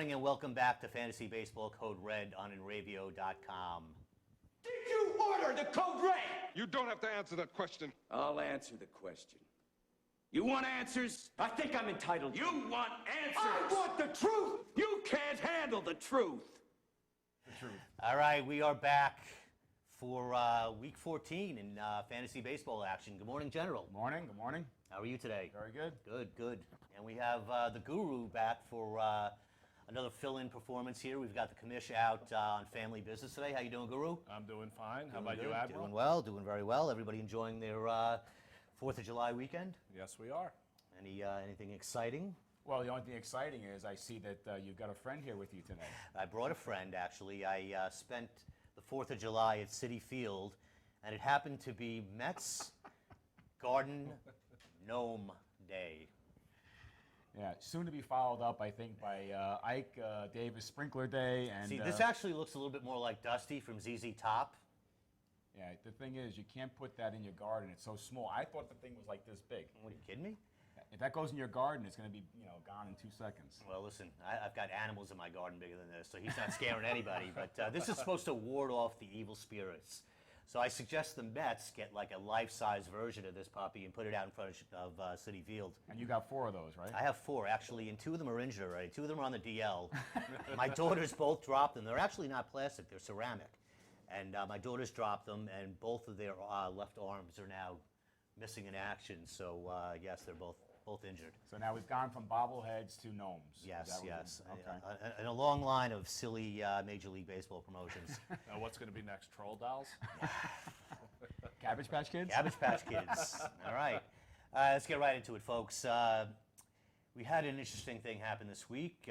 morning and welcome back to Fantasy Baseball Code Red on Enravio.com. Did you order the Code Red? You don't have to answer that question. I'll answer the question. You want answers? I think I'm entitled. You want answers? I want the truth! You can't handle the truth! The truth. All right, we are back for Week 14 in Fantasy Baseball action. Good morning, General. Good morning, good morning. How are you today? Very good. Good, good. And we have the Guru back for another fill-in performance here. We've got the Commish out on family business today. How you doing, Guru? I'm doing fine. How Doing about good. you, Admiral? Doing well, doing very well. Everybody enjoying their 4th of July weekend? Yes, we are. Anything exciting? Well, the only thing exciting is I see that you've got a friend here with you today. I brought a friend, actually. I spent the 4th of July at Citi Field, and it happened to be Mets Garden Gnome Day. Yeah, soon to be followed up, I think, by Ike Davis Sprinkler Day. And see, this actually looks a little bit more like Dusty from ZZ Top. Yeah, the thing is, you can't put that in your garden. It's so small. I thought the thing was like this big. What, are you kidding me? If that goes in your garden, it's going to be, gone in 2 seconds. Well, listen, I've got animals in my garden bigger than this, so he's not scaring anybody. But this is supposed to ward off the evil spirits. So I suggest the Mets get like a life-size version of this puppy and put it out in front of Citi Field. And you got 4 of those, right? I have 4, actually, and 2 of them are injured already. 2 of them are on the DL. My daughters both dropped them. They're actually not plastic, they're ceramic. And my daughters dropped them, and both of their left arms are now missing in action. So, yes, they're both injured. So now we've gone from bobbleheads to gnomes. Yes, yes. Okay. And a long line of silly Major League Baseball promotions. Now, what's going to be next? Troll dolls? Cabbage Patch Kids? Cabbage Patch Kids. All right. Let's get right into it, folks. We had an interesting thing happen this week.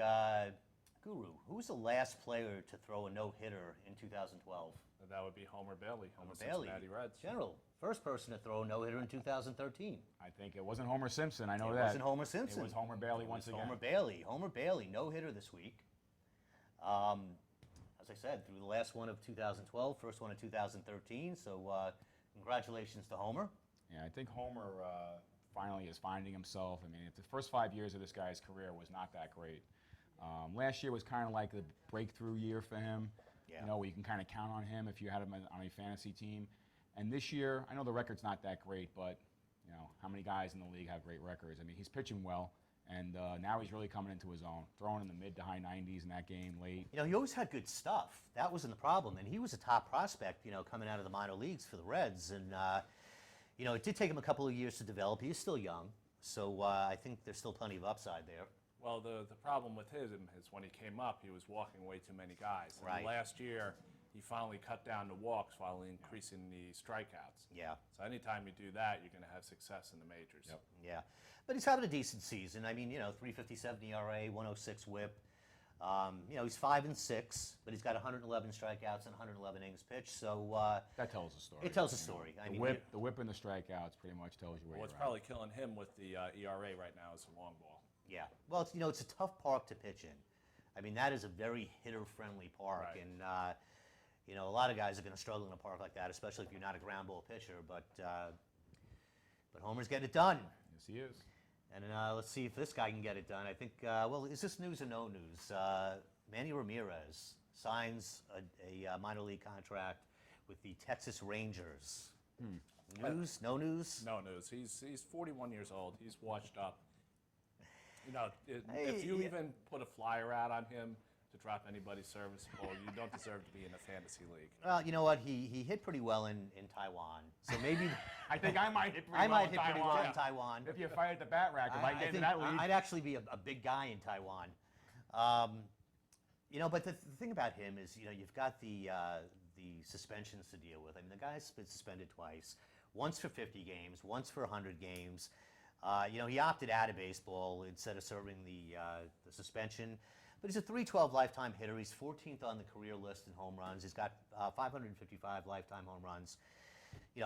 Guru, who was the last player to throw a no-hitter in 2012? That would be Homer Bailey. Homer the Bailey. Cincinnati Reds. General, first person to throw a no-hitter in 2013. I think it wasn't Homer Simpson. I know It that. wasn't Homer Simpson. It was Homer Bailey once again. Homer Bailey, no-hitter this week. As I said, through the last one of 2012, first one of 2013. So congratulations to Homer. Yeah, I think Homer finally is finding himself. I mean, the first 5 years of this guy's career was not that great. Last year was kind of like the breakthrough year for him. Yeah. Where you can kind of count on him if you had him on a fantasy team. And this year, I know the record's not that great, but how many guys in the league have great records? I mean, he's pitching well, and now he's really coming into his own, throwing in the mid to high 90s in that game late. He always had good stuff. That wasn't the problem, and he was a top prospect, coming out of the minor leagues for the Reds. And it did take him a couple of years to develop. He is still young, so I think there's still plenty of upside there. Well, the problem with him is when he came up, he was walking way too many guys. Right. And last year, he finally cut down the walks while increasing the strikeouts. Yeah. So anytime you do that, you're going to have success in the majors. Yep. Yeah. But he's having a decent season. I mean, 3.57 ERA, 106 WHIP. He's 5-6, but he's got 111 strikeouts and 111 innings pitched. So That tells a story. it tells a story. The whip and the strikeouts pretty much tells you where What's you're probably killing him with the ERA right now is the long ball. Yeah. Well, it's a tough park to pitch in. I mean, that is a very hitter-friendly park, Right. and a lot of guys are going to struggle in a park like that, especially if you're not a ground ball pitcher. But Homer's getting it done. Yes, he is. And let's see if this guy can get it done. I think, is this news or no news? Manny Ramirez signs a minor league contract with the Texas Rangers. News? No news? No news. He's 41 years old. He's washed up. If you even put a flyer out on him to drop anybody's serviceable, you don't deserve to be in a fantasy league. Well, you know what? He hit pretty well in Taiwan. So maybe I think I might hit pretty I well might in hit pretty Taiwan. well in Taiwan. If you fight at the bat rack, if I get into that league. I'd actually be a big guy in Taiwan. But the thing about him is, you've got the suspensions to deal with. I mean, the guy's been suspended twice, once for 50 games, once for 100 games. He opted out of baseball instead of serving the suspension. But he's a .312 lifetime hitter. He's 14th on the career list in home runs. He's got 555 lifetime home runs.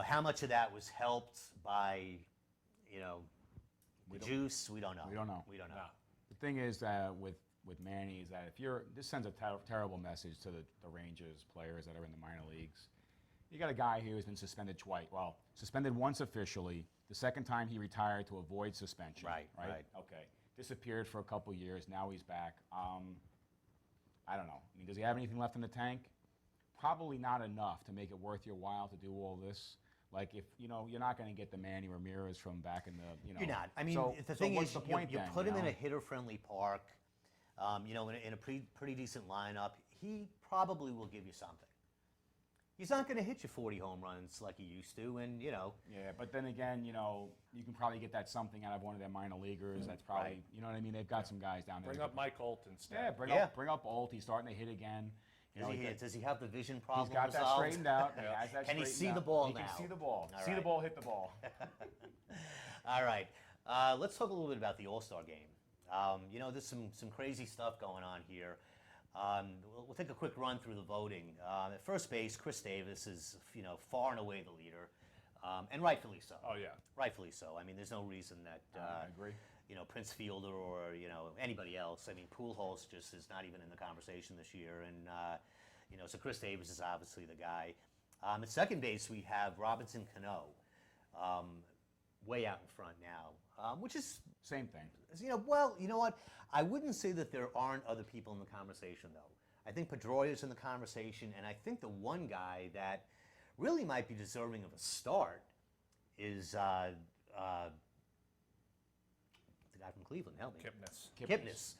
How much of that was helped by, the juice? We don't know. We don't know. The thing is with Manny is that this sends a terrible message to the Rangers players that are in the minor leagues. You got a guy here who's been suspended twice. Well, suspended once officially. The second time he retired to avoid suspension. Right. Okay. Disappeared for a couple years. Now he's back. I don't know. I mean, does he have anything left in the tank? Probably not enough to make it worth your while to do all this. Like, if, you know, you're not going to get the Manny Ramirez from back in the, you know. You're not. I mean, so, the thing what's is, the point you then, put him in know? a hitter-friendly park, you know, in a pretty decent lineup. He probably will give you something. He's not going to hit you 40 home runs like he used to, and, you know. Yeah, but then again, you know, you can probably get that something out of one of their minor leaguers. That's probably, Right. you know what I mean? They've got some guys down there. Bring up Mike Holt instead. Yeah, bring up Olt. He's starting to hit again. You know, Does he have the vision problem he's got that resolved? straightened out. He has that Can he straightened see the out. ball he now? He can see the ball. All See the right. ball, hit the ball. All right. Let's talk a little bit about the All-Star game. You know, there's some crazy stuff going on here. We'll take a quick run through the voting. At first base, Chris Davis is, you know, far and away the leader, and rightfully so. Oh, yeah. Rightfully so. I mean, there's no reason that I agree. you know, Prince Fielder or, you know, anybody else. I mean, Pujols just is not even in the conversation this year, and you know, so Chris Davis is obviously the guy. At second base, we have Robinson Cano, way out in front now, which is, Same thing. you know, well, you know what? I wouldn't say that there aren't other people in the conversation, though. I think Pedroia's in the conversation, and I think the one guy that really might be deserving of a start is the guy from Cleveland. Help me. Kipnis.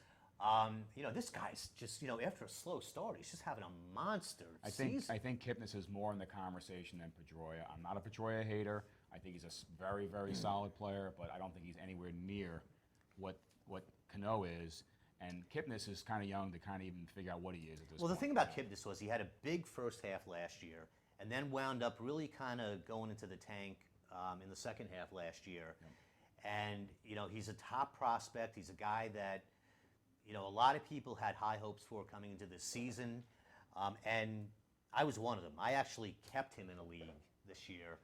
You know, this guy's just, you know, after a slow start, he's just having a monster season. I think Kipnis is more in the conversation than Pedroia. I'm not a Pedroia hater. I think he's a very, very solid player, but I don't think he's anywhere near what Cano is. And Kipnis is kind of young to kind of even figure out what he is at this Well, point. the thing about Kipnis was he had a big first half last year, and then wound up really kind of going into the tank in the second half last year. And, you know, he's a top prospect. He's a guy that, you know, a lot of people had high hopes for coming into this season. And I was one of them. I actually kept him in a league this year,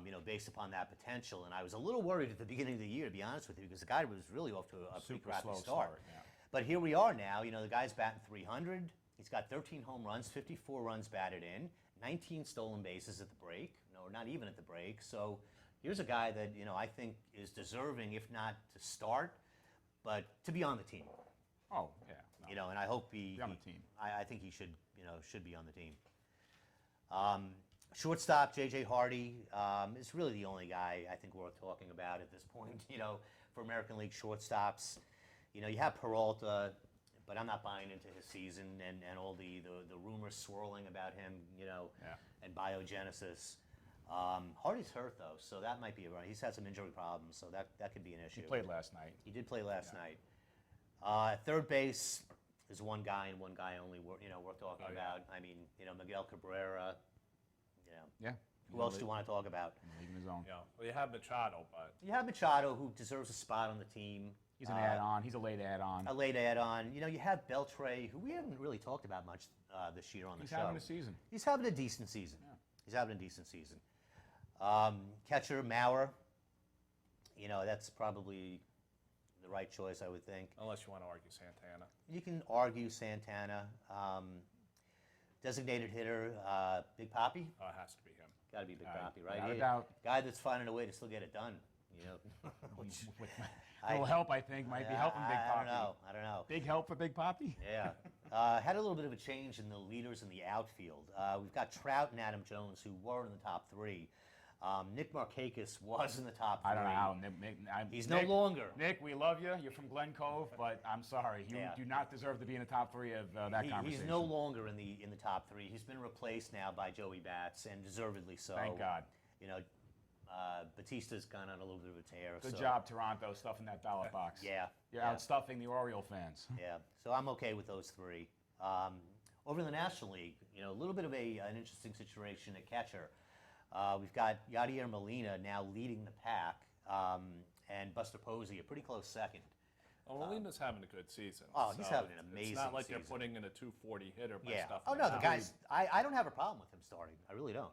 you know, based upon that potential. And I was a little worried at the beginning of the year, to be honest with you, because the guy was really off to a pretty Super crappy slow start. yeah. But here we are now. You know, the guy's batting 300. He's got 13 home runs, 54 runs batted in, 19 stolen bases at the break. No, not even at the break. So here's a guy that, you know, I think is deserving, if not to start, but to be on the team. Oh, yeah. No. You know, and I hope he Be on the team. I think he should, you know, should be on the team. Shortstop J.J. Hardy is really the only guy I think worth talking about at this point. You know, for American League shortstops, you know, you have Peralta, but I'm not buying into his season and all the rumors swirling about him. You know, Yeah. and biogenesis. Hardy's hurt though, so that might be a run. He's had some injury problems, so that could be an issue. He played last night. He did play last night. Third base is one guy and one guy only, you know, worth talking Oh, yeah. about. I mean, you know, Miguel Cabrera. You know, Yeah. who else do you want to talk about? League in his own. Yeah. Well, you have Machado, but You have Machado, who deserves a spot on the team. He's an add-on. He's a late add-on. A late add-on. You know, you have Beltray, who we haven't really talked about much this year on the He's show. having a season. He's having a decent season. Yeah. He's having a decent season. Catcher Maurer. You know, that's probably the right choice, I would think. unless you want to argue Santana. You can argue Santana. Designated hitter, Big Papi. Oh, it has to be him. Got to be Big Papi, right? without a doubt. Guy that's finding a way to still get it done. You know, which A little help, I think, might be helping Big I Poppy. don't know. Big help for Big Poppy? Yeah. Had a little bit of a change in the leaders in the outfield. We've got Trout and Adam Jones, who were in the top three. Nick Markakis was in the top three. I don't know how. He's Nick, no longer. Nick, we love you. You're from Glen Cove, but I'm sorry. You Yeah. do not deserve to be in the top three of that conversation. He's no longer in the top three. He's been replaced now by Joey Bats, and deservedly so. Thank God. You know, Batista's gone on a little bit of a tear. Good so, job, Toronto, stuffing that ballot box. Yeah. You're yeah. out stuffing the Oriole fans. Yeah, so I'm okay with those three. Over in the National League, you know, a little bit of an interesting situation at catcher. We've got Yadier Molina now leading the pack, and Buster Posey a pretty close second. Well, Molina's having a good season. Oh, he's so having an amazing It's not like season. they're putting in a 240 hitter by Yeah. stuff. Oh no, the guys. I don't have a problem with him starting. I really don't.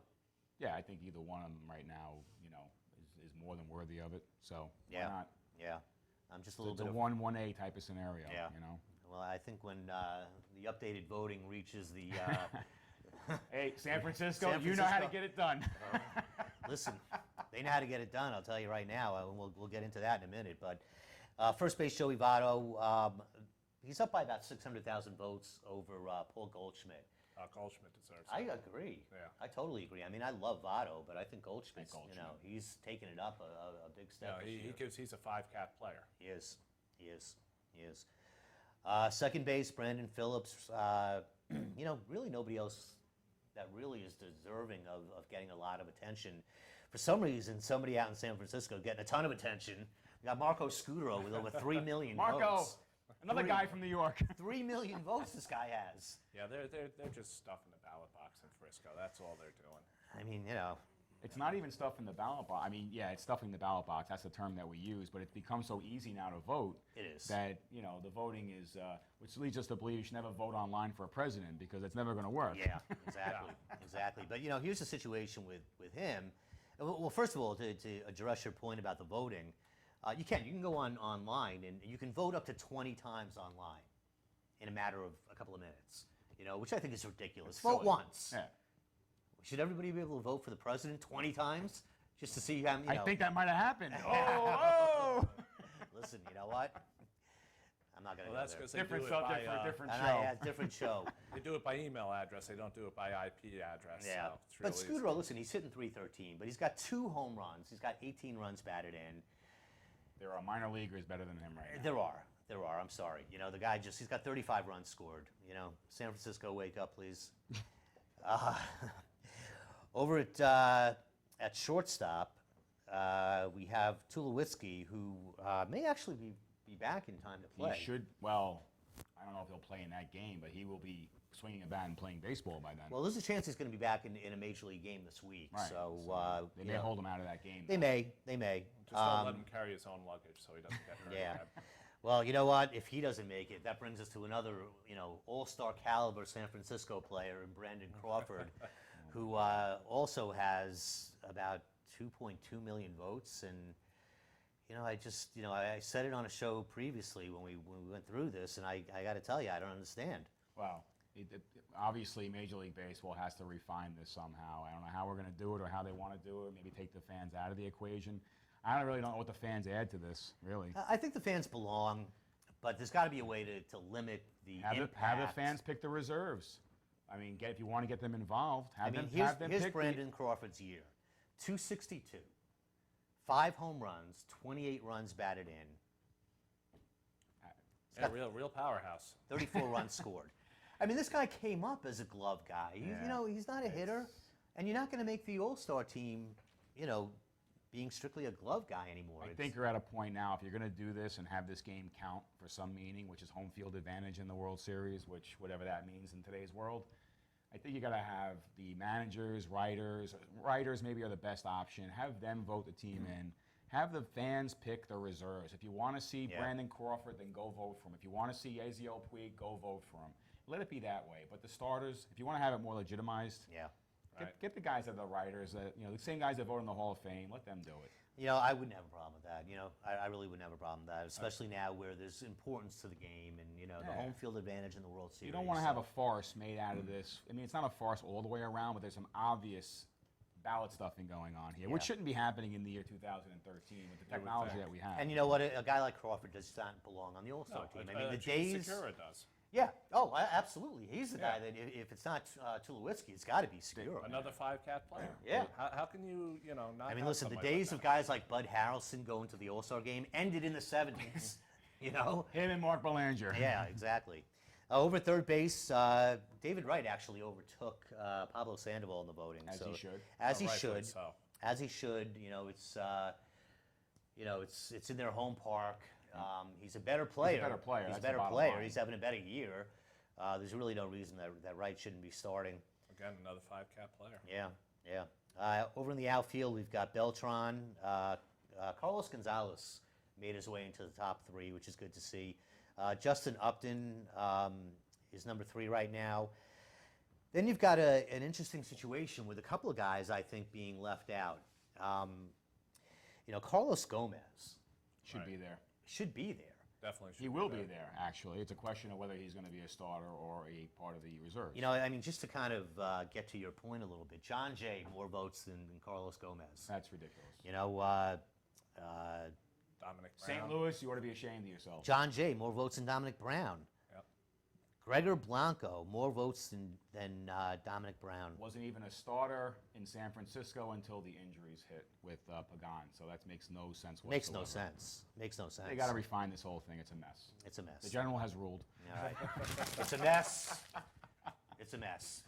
Yeah, I think either one of them right now, you know, is more than worthy of it. So Yeah. why not? Yeah. I'm just a little It's bit a of 1-1A type of scenario. Yeah. You know. Well, I think when the updated voting reaches the Hey, San Francisco, San you know how to Francisco. get it done. listen, they know how to get it done. I'll tell you right now. We'll get into that in a minute. But first base Joey Votto, He's up by about 600,000 votes over Paul Goldschmidt. Goldschmidt deserves I it. agree. Yeah. I totally agree. I mean, I love Votto, but I think Goldschmidt's, Goldschmidt. he's taken it up a big step this year. He's a 5-cap player. He is. He is. He is. Second base, Brandon Phillips. Really nobody else that really is deserving of getting a lot of attention. For some reason, somebody out in San Francisco getting a ton of attention. We got Marco Scudero with over 3 million Marco, votes. another guy from New York. 3 million votes this guy has. Yeah, they're just stuffing the ballot box in Frisco. That's all they're doing. I mean, It's not even stuff in the ballot box. I mean, yeah, it's stuffing the ballot box. That's the term that we use. But it's become so easy now to vote. It is. That, the voting is, which leads us to believe you should never vote online for a president because it's never going to work. Yeah, exactly, exactly. But here's the situation with him. Well, first of all, to address your point about the voting, you can go online and you can vote up to 20 times online in a matter of a couple of minutes. Which I think is ridiculous. Vote once. Yeah. Should everybody be able to vote for the president 20 times just to see how? I think that might have happened. Oh! Listen, you know what? I'm not going to. Well, that's because they Different do it subject by, for a different show. Yeah, different show. They do it by email address. They don't do it by IP address. Yeah. So it's But really Scudero, listen, he's hitting .313, but he's got 2 home runs. He's got 18 runs batted in. There are minor leaguers better than him right now. There are. I'm sorry. The guy he's got 35 runs scored. San Francisco, wake up, please. Over at shortstop, we have Tulowitzki, who may actually be back in time to play. He should, well, I don't know if he'll play in that game, but he will be swinging a bat and playing baseball by then. Well, there's a chance he's going to be back in a major league game this week. Right. So, they may hold him out of that game. They may. Just don't let him carry his own luggage so he doesn't get hurt. Yeah. again. Well, you know what? If he doesn't make it, that brings us to another, all-star caliber San Francisco player in Brandon Crawford, who also has about 2.2 million votes. And, I said it on a show previously when we went through this, and I got to tell you, I don't understand. Well, obviously Major League Baseball has to refine this somehow. I don't know how we're going to do it or how they want to do it. Maybe take the fans out of the equation. I really don't know what the fans add to this, really. I think the fans belong, but there's got to be a way to limit the impact. Have the fans pick the reserves. I mean, if you want to get them involved, have them here's pick Brandon Crawford's year. 262, 5 home runs, 28 runs batted in. Yeah, real powerhouse. 34 runs scored. I mean, this guy came up as a glove guy. He's not a hitter, and you're not going to make the All-Star team, being strictly a glove guy anymore. I think you're at a point now, if you're going to do this and have this game count for some meaning, which is home field advantage in the World Series, which whatever that means in today's world, I think you got to have the managers, writers maybe are the best option. Have them vote the team in. Have the fans pick the reserves. If you want to see Brandon Crawford, then go vote for him. If you want to see Yasiel Puig, go vote for him. Let it be that way. But the starters, if you want to have it more legitimized, get the guys that are the writers, the same guys that vote in the Hall of Fame, let them do it. I wouldn't have a problem with that. I really wouldn't have a problem with that, especially now where there's importance to the game and, the home field advantage in the World Series. You don't want to have a farce made out of this. I mean, it's not a farce all the way around, but there's some obvious ballot stuffing going on here, which shouldn't be happening in the year 2013 with the technology that we have. And you know what? A guy like Crawford does not belong on the All-Star team. I mean, the days... Segura does. Yeah. Oh, absolutely. He's the guy that if it's not Tulowitzki, it's got to be Segura. Another 5-cat player. Yeah. How can you, not I mean, have listen, the somebody days like of guys like Bud Harrelson going to the All-Star game ended in the 70s, Him and Mark Belanger. Yeah, exactly. Over third base, David Wright actually overtook Pablo Sandoval in the voting. As he should. As he rightfully should. so. As he should. It's in their home park. He's a better player. He's a better player. He's having a better year. There's really no reason that Wright shouldn't be starting. Again, another 5-cat player. Yeah. Over in the outfield, we've got Beltran. Carlos Gonzalez made his way into the top 3, which is good to see. Justin Upton is number 3 right now. Then you've got an interesting situation with a couple of guys, I think, being left out. Carlos Gomez Should be there. should be there. Definitely should He will be there, actually. It's a question of whether he's going to be a starter or a part of the reserves. Just to kind of get to your point a little bit, John Jay more votes than Carlos Gomez. That's ridiculous. Dominic Brown. St. Louis, you ought to be ashamed of yourself. John Jay, more votes than Dominic Brown. Yep. Gregor Blanco, more votes than Dominic Brown. Wasn't even a starter in San Francisco until the injuries hit with Pagan. So that makes no sense whatsoever. Makes no sense. Makes no sense. They got to refine this whole thing. It's a mess. It's a mess. The general has ruled. All right. It's a mess. It's a mess.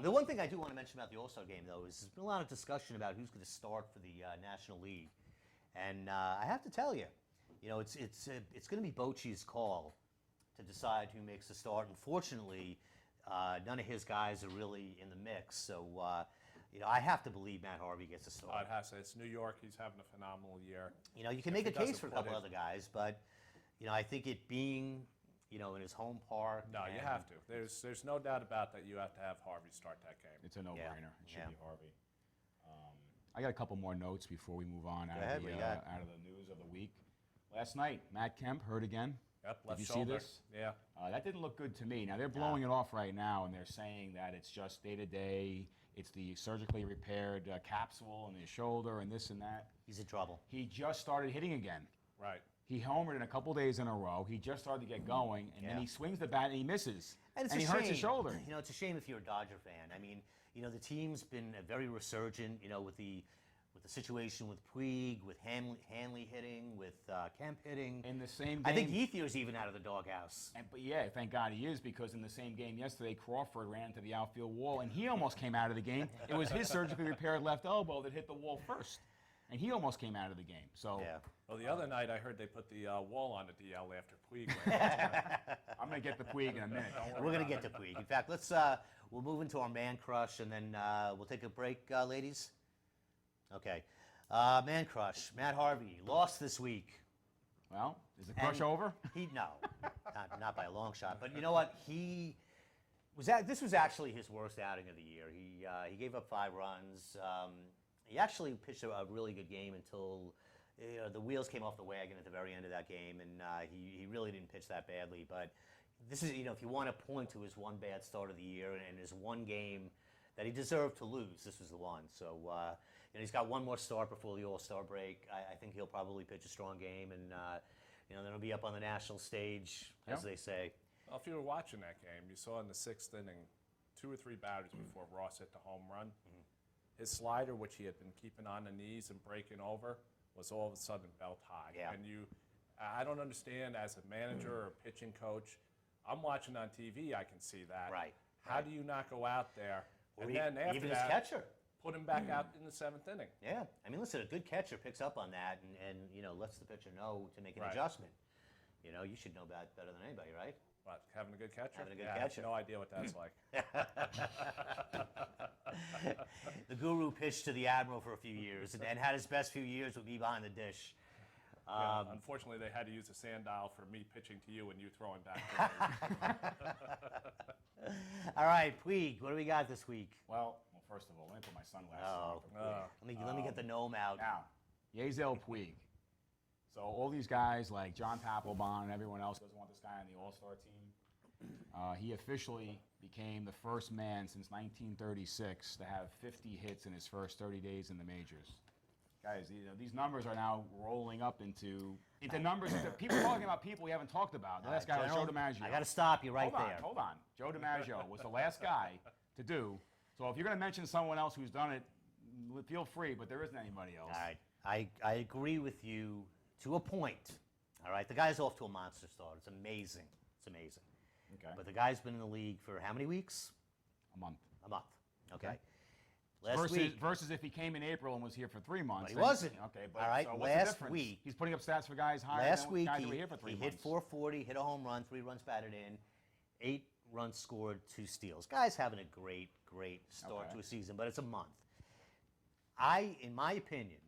The one thing I do want to mention about the All-Star game, though, is there's been a lot of discussion about who's going to start for the National League. And I have to tell you, it's going to be Bochy's call to decide who makes the start. Unfortunately, none of his guys are really in the mix. So, I have to believe Matt Harvey gets a start. I'd have to say it's New York. He's having a phenomenal year. You can If make a he case doesn't for a put couple it- other guys, but, I think it being, in his home park. No, you and- have to. There's no doubt about that. You have to have Harvey start that game. It's a no-brainer. It should Yeah. be Harvey. I got a couple more notes before we move on out ahead, of what the you got? out of the news of the week. Last night, Matt Kemp hurt again. Yep, left you see shoulder. this? Yeah. That didn't look good to me. Now they're blowing it off right now, and they're saying that it's just day to day. It's the surgically repaired capsule in his shoulder, and this and that. He's in trouble. He just started hitting again. Right. He homered in a couple days in a row. He just started to get going, and then Yeah. he swings the bat and he misses, And it's he a hurts shame. his shoulder. It's a shame if you're a Dodger fan. I mean, the team's been very resurgent. With the situation with Puig, with Hanley hitting, with Kemp hitting. In the same game, I think Ethier's even out of the doghouse. But yeah, thank God he is, because in the same game yesterday, Crawford ran into the outfield wall, and he almost came out of the game. It was his surgically repaired left elbow that hit the wall first, and he almost came out of the game. So Yeah. Well, the other night I heard they put the wall on the DL after Puig. I'm going to get the Puig in a minute. We're going to get to Puig. In fact, we'll move into our man crush, and then we'll take a break, ladies. Okay. Man crush, Matt Harvey, lost this week. Well, is the crush And over? No, not by a long shot. But you know what? This was actually his worst outing of the year. He gave up 5 runs. He actually pitched a really good game until the wheels came off the wagon at the very end of that game, and he really didn't pitch that badly. But this is, if you want to point to his one bad start of the year and his one game that he deserved to lose, this was the one. So he's got one more start before the All-Star break. I think he'll probably pitch a strong game, and then he'll be up on the national stage, as they say. Well, if you were watching that game, you saw in the 6th inning 2 or 3 batters before Ross hit the home run. His slider, which he had been keeping on the knees and breaking over, was all of a sudden belt high. Yeah. And I don't understand, as a manager or a pitching coach, I'm watching on TV, I can see that. Right. How do you not go out there Or and then after even that, his catcher. put him back out in the 7th inning? Yeah, I mean, listen, a good catcher picks up on that and lets the pitcher know to make an Right. adjustment. You should know that better than anybody, right? What, having a good catcher? Having a good Yeah, catcher. I have no idea what that's like. The guru pitched to the Admiral for a few years and had his best few years with me behind the dish. Yeah, unfortunately, they had to use a sand dial for me pitching to you and you throwing back to me. All right, Puig, what do we got this week? Well, first of all, let me put my sunglasses Oh. on for Puig. Let me get the gnome out. Now, Yezel Puig. So all these guys like John Papelbon and everyone else doesn't want this guy on the All-Star team. He officially became the first man since 1936 to have 50 hits in his first 30 days in the majors. Guys, these numbers are now rolling up into numbers that people are talking about people we haven't talked about. The last guy was Joe General, DiMaggio. I got to stop you right there. Hold on. Joe DiMaggio was the last guy to do. So if you're going to mention someone else who's done it, feel free, but there isn't anybody else. All right, I agree with you to a point. All right, the guy's off to a monster start. It's amazing. It's amazing. Okay. But the guy's been in the league for how many weeks? A month. A month. Okay. Okay. Last week. Versus if he came in April and was here for 3 months. But he then- wasn't. Okay, but All right, so what's the last difference? week- He's putting up stats for guys higher Last than week guys he, who were here for 3 he months. hit 440, hit a home run, 3 runs batted in, 8 runs scored, 2 steals. Guy's having a great start Okay. to a season, but it's a month. In my opinion,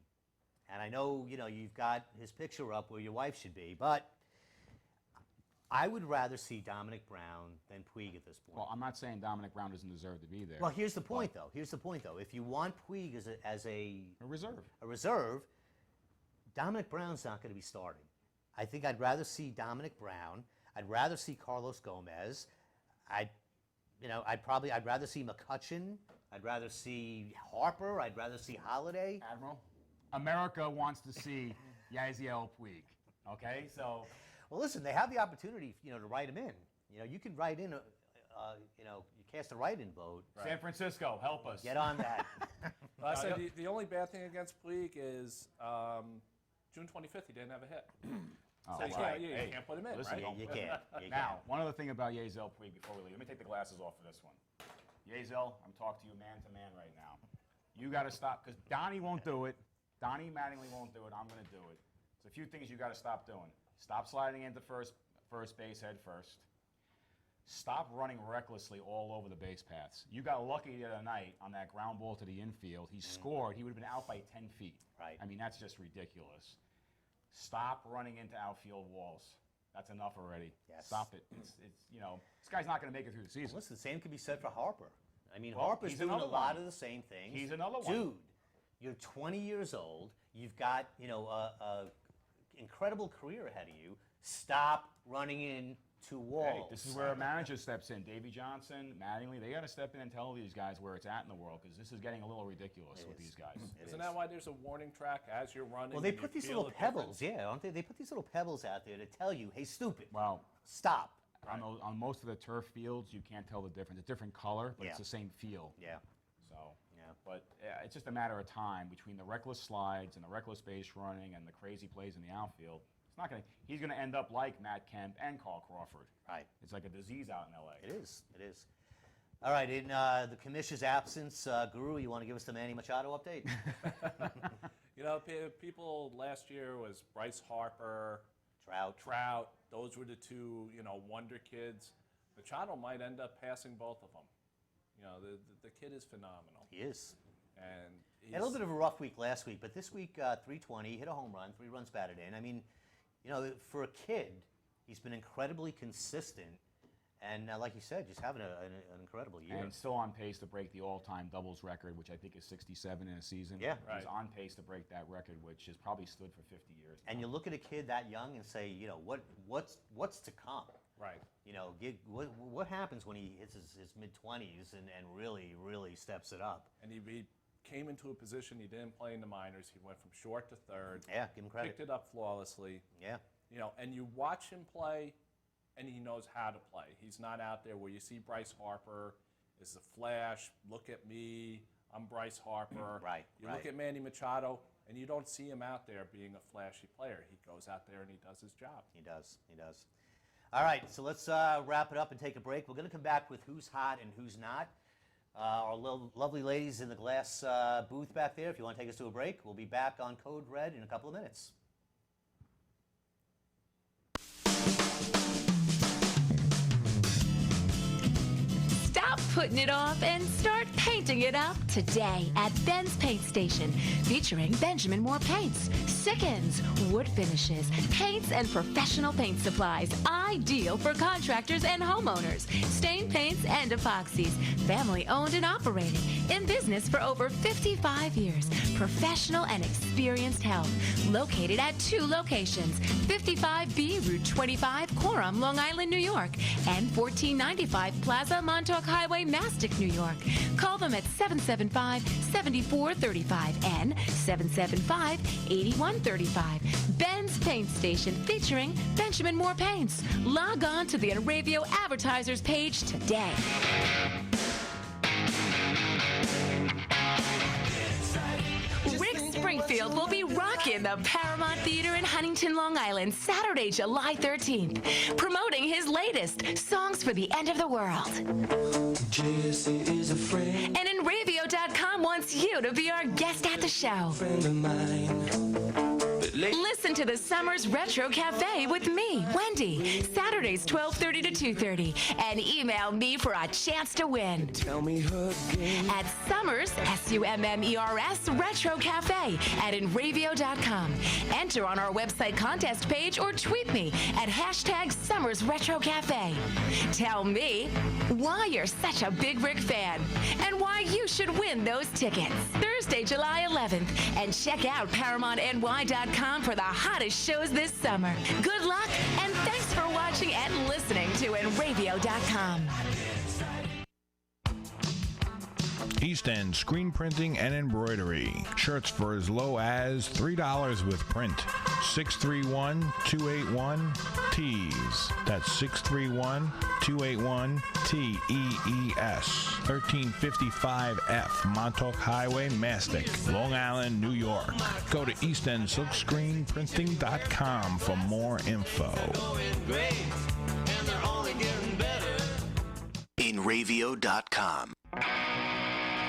and I know you've got his picture up where your wife should be, but I would rather see Dominic Brown than Puig at this point. Well, I'm not saying Dominic Brown doesn't deserve to be there. Well, here's the point, though. If you want Puig as a reserve. Dominic Brown's not going to be starting. I think I'd rather see Dominic Brown. I'd rather see Carlos Gomez. I'd rather see McCutchen. I'd rather see Harper. I'd rather see Holiday. Admiral, America wants to see Yasiel Puig. Okay, so Well, listen, they have the opportunity, to write him in. You can write in, you cast a write-in vote. San Francisco, help us. Get on that. Well, I said the only bad thing against Puig is June 25th, he didn't have a hit. Oh, So you right. can't put him in, listen, right? You can't. You Now, one other thing about Yasiel Puig before we leave. Let me take the glasses off for this one. Yasiel, I'm talking to you man to man right now. You got to stop, because Donnie won't do it. Donnie Mattingly won't do it. I'm going to do it. There's a few things you got to stop doing. Stop sliding into first base head first. Stop running recklessly all over the base paths. You got lucky the other night on that ground ball to the infield. He scored. He would have been out by 10 feet. Right. I mean, that's just ridiculous. Stop running into outfield walls. That's enough already. Yes. Stop it. This guy's not going to make it through the season. Listen, the same could be said for Harper. I mean, Well, Harper's he's doing a another lot one. of the same things. He's another one. Dude, you're 20 years old. You've got, a incredible career ahead of you. Stop running into walls. Hey, this is where a manager steps in. Davey Johnson, Mattingly, they got to step in and tell these guys where it's at in the world, because this is getting a little ridiculous with these guys. Isn't that why there's a warning track as you're running? Well, they and put you these feel little a difference? pebbles, aren't they? They put these little pebbles out there to tell you, hey, stupid, Well, stop. on most of the turf fields, you can't tell the difference. It's a different color, but Yeah. it's the same feel. Yeah. So, Yeah. but it's just a matter of time between the reckless slides and the reckless base running and the crazy plays in the outfield. It's not gonna. He's gonna end up like Matt Kemp and Carl Crawford. Right. It's like a disease out in LA. It is. It is. All right. In the Commish's absence, Guru, you want to give us the Manny Machado update? People last year was Bryce Harper, Trout. Those were the two, wonder kids. Machado might end up passing both of them. The kid is phenomenal. He is. And He had a little bit of a rough week last week, but this week, 320, hit a home run, 3 runs batted in. I mean, for a kid, he's been incredibly consistent. And like you said, just having an incredible year. And still on pace to break the all-time doubles record, which I think is 67 in a season. Yeah. He's on pace to break that record, which has probably stood for 50 years. And you look at a kid that young and say, what's to come? right. What happens when he hits his mid-20s and really, really steps it up? And he came into a position he didn't play in the minors. He went from short to third. Yeah, give him credit. Picked it up flawlessly. Yeah. And you watch him play, and he knows how to play. He's not out there where you see Bryce Harper is a flash. Look at me, I'm Bryce Harper. Right, You right. look at Manny Machado, and you don't see him out there being a flashy player. He goes out there and he does his job. He does. He does. All right, so let's wrap it up and take a break. We're going to come back with who's hot and who's not. Our lovely ladies in the glass booth back there, if you want to take us to a break, we'll be back on Code Red in a couple of minutes. Stop putting it off and start painting it up today at Ben's Paint Station, featuring Benjamin Moore paints, stick-ins, wood finishes, paints, and professional paint supplies, ideal for contractors and homeowners. Stain paints and epoxies, family owned and operated, in business for over 55 years. Professional and experienced help. Located at 2 locations, 55B Route 25, Coram, Long Island, New York, and 1495 Plaza Montauk Highway, Mastic, New York. Call them at 775-7435 and 775-8135. Ben's Paint Station, featuring Benjamin Moore Paints. Log on to the Enravio advertisers page today. Rick Springfield will be rocking the Paramount Theater in Huntington, Long Island, Saturday, July 13th, promoting his latest, Songs for the End of the World. Jesse is a friend And Enravio.com wants you to be our guest at the show. of mine. But lately, Listen to the Summers Retro Cafe with me, Wendy, Saturdays 12:30 to 2:30, and email me for a chance to win. tell me her game. At Summers, SUMMERS Retro Cafe at Enravio.com. Enter on our website contest page or tweet me at #Summers Retro Cafe. Tell me why you're such a Big Rick fan and why you should win those tickets. Thursday, July 11th, and check out ParamountNY.com for the hottest shows this summer. Good luck, and thanks for watching and listening to Enravio.com. East End Screen Printing and Embroidery. Shirts for as low as $3 with print. 631-281-TEES. That's 631-281-TEES. 1355F Montauk Highway, Mastic, Long Island, New York. Go to eastendsilkscreenprinting.com for more info. InRavio.com.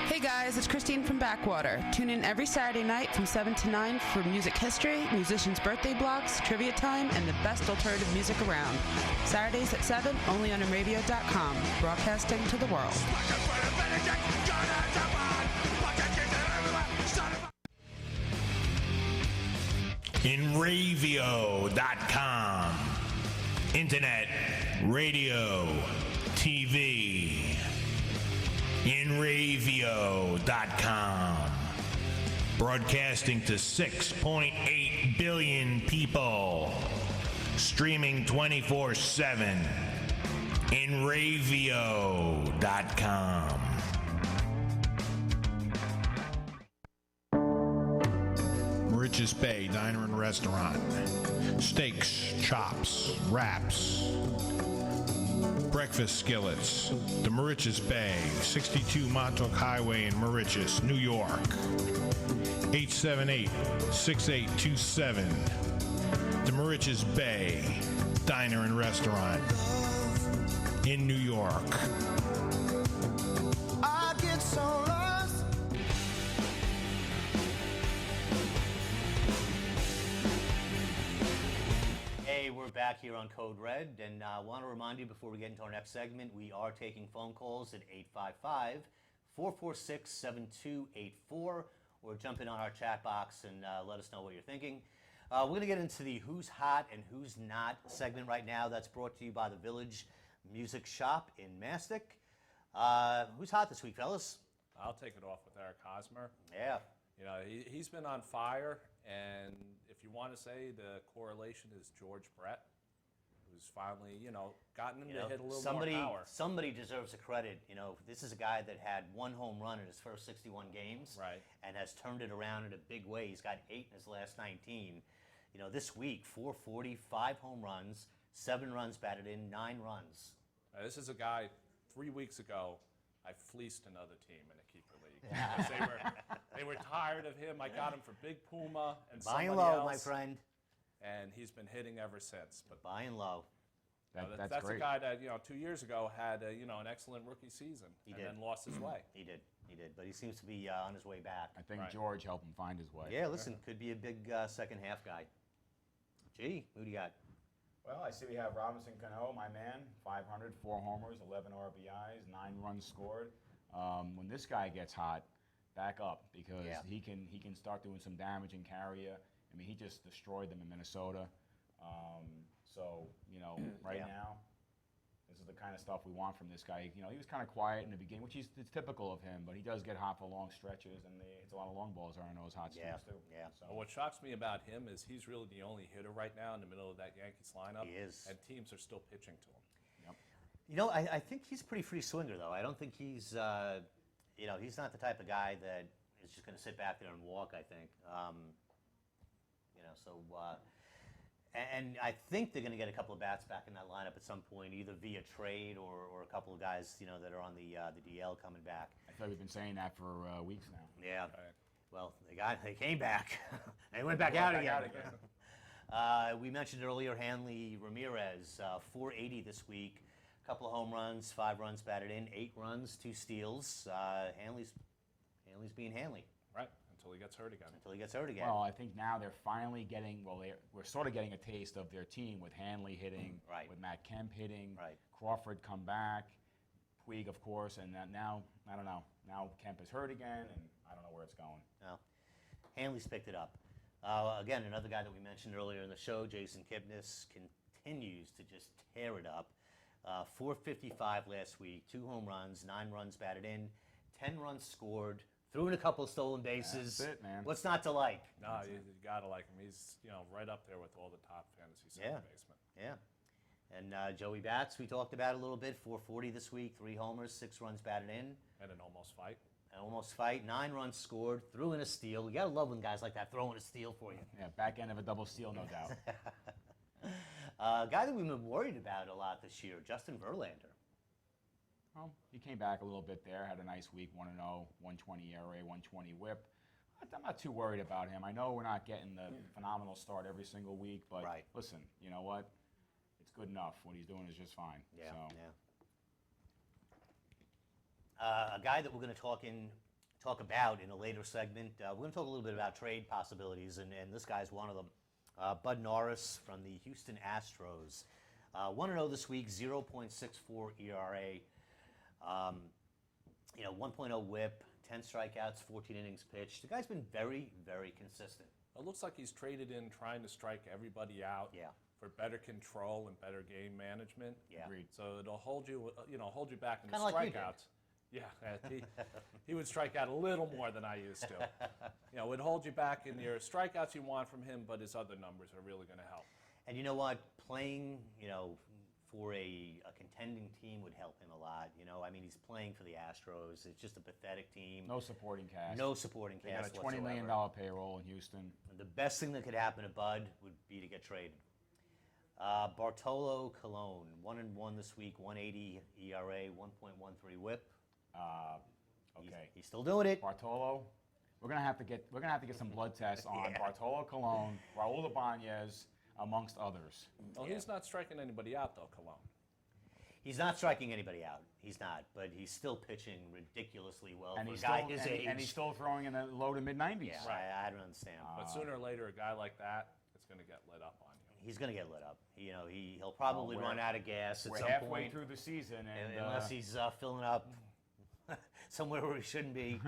Hey guys, it's Christine from Backwater. Tune in every Saturday night from 7 to 9 for music history, musicians' birthday blocks, trivia time, and the best alternative music around. Saturdays at 7, only on InRavio.com, broadcasting to the world. InRavio.com. Internet, radio, TV. InRavio.com. Broadcasting to 6.8 billion people. Streaming 24/7. InRavio.com. Mauritius Bay Diner and Restaurant. Steaks, chops, wraps. Breakfast skillets. The Mauritius Bay, 62 Montauk Highway in Mauritius, New York. 878-6827. The Mauritius Bay Diner and Restaurant in New York. I get so lost. Hey, we're back here on Code Red, and I want to remind you before we get into our next segment, we are taking phone calls at 855-446-7284, or jump in on our chat box and let us know what you're thinking. We're going to get into the Who's Hot and Who's Not segment right now. That's brought to you by the Village Music Shop in Mastic. Who's hot this week, fellas? I'll take it off with Eric Hosmer. Yeah. You know, he's been on fire, and if you want to say the correlation is George Brett, who's finally, gotten him to hit a little more power. Somebody deserves a credit. This is a guy that had one home run in his first 61 games, Right. and has turned it around in a big way. He's got 8 in his last 19. This week, 440, 5 home runs, 7 runs batted in, 9 runs. This is a guy, 3 weeks ago, I fleeced another team in a keeper league. Because they were tired of him. I got him for Big Puma and somebody Buying low, else. my friend. And he's been hitting ever since. But Buying low. that's great. a guy that 2 years ago had an excellent rookie season then lost his way. He did, but he seems to be on his way back. I think Right. George helped him find his way. Yeah, listen, could be a big second half guy. Gee, who do you got? Well, I see we have Robinson Cano, my man, 500, 4 homers, 11 RBIs, 9 runs scored. When this guy gets hot, back up because he can start doing some damage and carry you. I mean, he just destroyed them in Minnesota. Right now, this is the kind of stuff we want from this guy. He was kind of quiet in the beginning, which it's typical of him, but he does get hot for long stretches, and he hits a lot of long balls around those hot streaks too. Yeah. So, Well, what shocks me about him is he's really the only hitter right now in the middle of that Yankees lineup. He is. And teams are still pitching to him. I think he's a pretty free swinger, though. I don't think he's not the type of guy that is just going to sit back there and walk, I think. And I think they're going to get a couple of bats back in that lineup at some point, either via trade or a couple of guys, that are on the DL coming back. I feel like we've been saying that for weeks now. Yeah. Right. Well, they came back. They went back out again. We mentioned earlier Hanley Ramirez, 480 this week. A couple of home runs, 5 runs batted in, 8 runs, 2 steals. Hanley's being Hanley. Right, until he gets hurt again. Well, I think now they're finally getting, we're sort of getting a taste of their team with Hanley hitting, Right. with Matt Kemp hitting, Right. Crawford come back, Puig, of course, and now, I don't know, now Kemp is hurt again, and I don't know where it's going. No. Hanley's picked it up. Again, another guy that we mentioned earlier in the show, Jason Kipnis, continues to just tear it up. 455 last week, 2 home runs, 9 runs batted in, 10 runs scored, threw in a couple of stolen bases. That's it, man. What's not to like? No, you gotta like him. He's right up there with all the top fantasy second basemen. Yeah. And Joey Bats, we talked about a little bit, 440 this week, 3 homers, 6 runs batted in. And an almost fight. almost fight. 9 runs scored, threw in a steal. You got to love when guys like that throw in a steal for you. Yeah, back end of a double steal, no doubt. A guy that we've been worried about a lot this year, Justin Verlander. Well, he came back a little bit there, had a nice week, 1-0, 120 ERA, 120 WHIP. I'm not too worried about him. I know we're not getting the phenomenal start every single week, but listen, you know what? It's good enough. What he's doing is just fine. Yeah, so. A guy that we're going to talk about in a later segment. We're going to talk a little bit about trade possibilities, and this guy's one of them. Bud Norris from the Houston Astros. 1-0 this week, 0.64 ERA. 1.0 WHIP, 10 strikeouts, 14 innings pitched. The guy's been very, very consistent. It looks like he's traded in trying to strike everybody out for better control and better game management. Yeah. Agreed. So it'll hold you, hold you back in the Kinda like you did. strikeouts. He would strike out a little more than I used to. It would hold you back in your strikeouts you want from him, but his other numbers are really going to help. And you know what? Playing, for a contending team would help him a lot. I mean, he's playing for the Astros. It's just a pathetic team. No supporting cast. No supporting They cast got a $20 million payroll in Houston. And the best thing that could happen to Bud would be to get traded. Bartolo Colon, 1-1 this week, 1.80 ERA, 1.13 WHIP. Okay. He's still doing it. Bartolo, we're gonna have to get some blood tests on Bartolo Colon, Raul Ibanez, amongst others. Well, he's not striking anybody out though, Cologne. He's not striking anybody out. He's not, but he's still pitching ridiculously well And for a he's guy still, his age. and he's still throwing in the low to mid 90s. Yeah, I don't understand. But sooner or later, a guy like that is going to get lit up on you. He's going to get lit up. He'll probably run out of gas at We're some halfway point. through the season, and Unless he's filling up somewhere where he shouldn't be.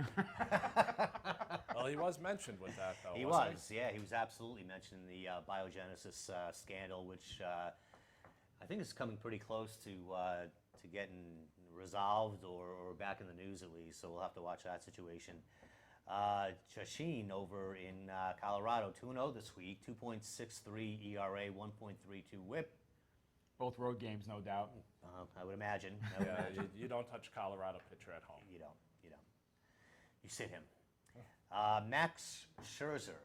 Well, he was mentioned with that, though. He wasn't was, yeah. He was absolutely mentioned in the biogenesis scandal, which I think is coming pretty close to getting resolved or back in the news at least. So we'll have to watch that situation. Chachin over in Colorado, 2-0 this week, 2.63 ERA, 1.32 WHIP. both road games, no doubt. I would imagine. You don't touch Colorado pitcher at home. You don't. You sit him. Max Scherzer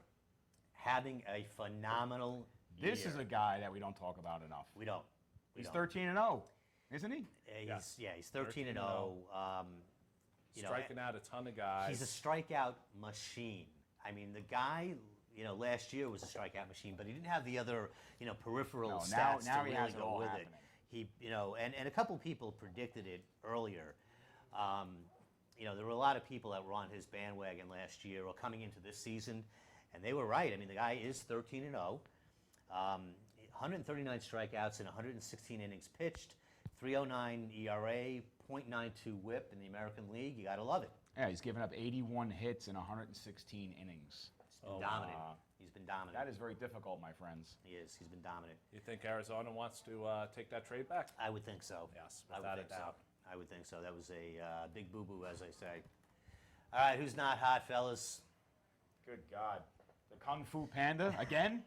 having a phenomenal This year. is a guy that we don't talk about enough. We don't. He's 13-0, isn't he? He's 13-0. Striking out a ton of guys. He's a strikeout machine. I mean, the guy, last year was a strikeout machine, but he didn't have the other, peripheral stats now to he really has it go all with happening. it. He, and a couple people predicted it earlier. There were a lot of people that were on his bandwagon last year or coming into this season, and they were right. I mean, the guy is 13-0, 139 strikeouts in 116 innings pitched, 3.09 ERA, .92 WHIP in the American League. You got to love it. Yeah, he's given up 81 hits in 116 innings. He's been dominant. He's been dominant. That is very difficult, my friends. He is. He's been dominant. You think Arizona wants to take that trade back? I would think so. Yes, I would without a think so. doubt. I would think so. That was a big boo-boo, as they say. All right, who's not hot, fellas? Good God. The Kung Fu Panda again?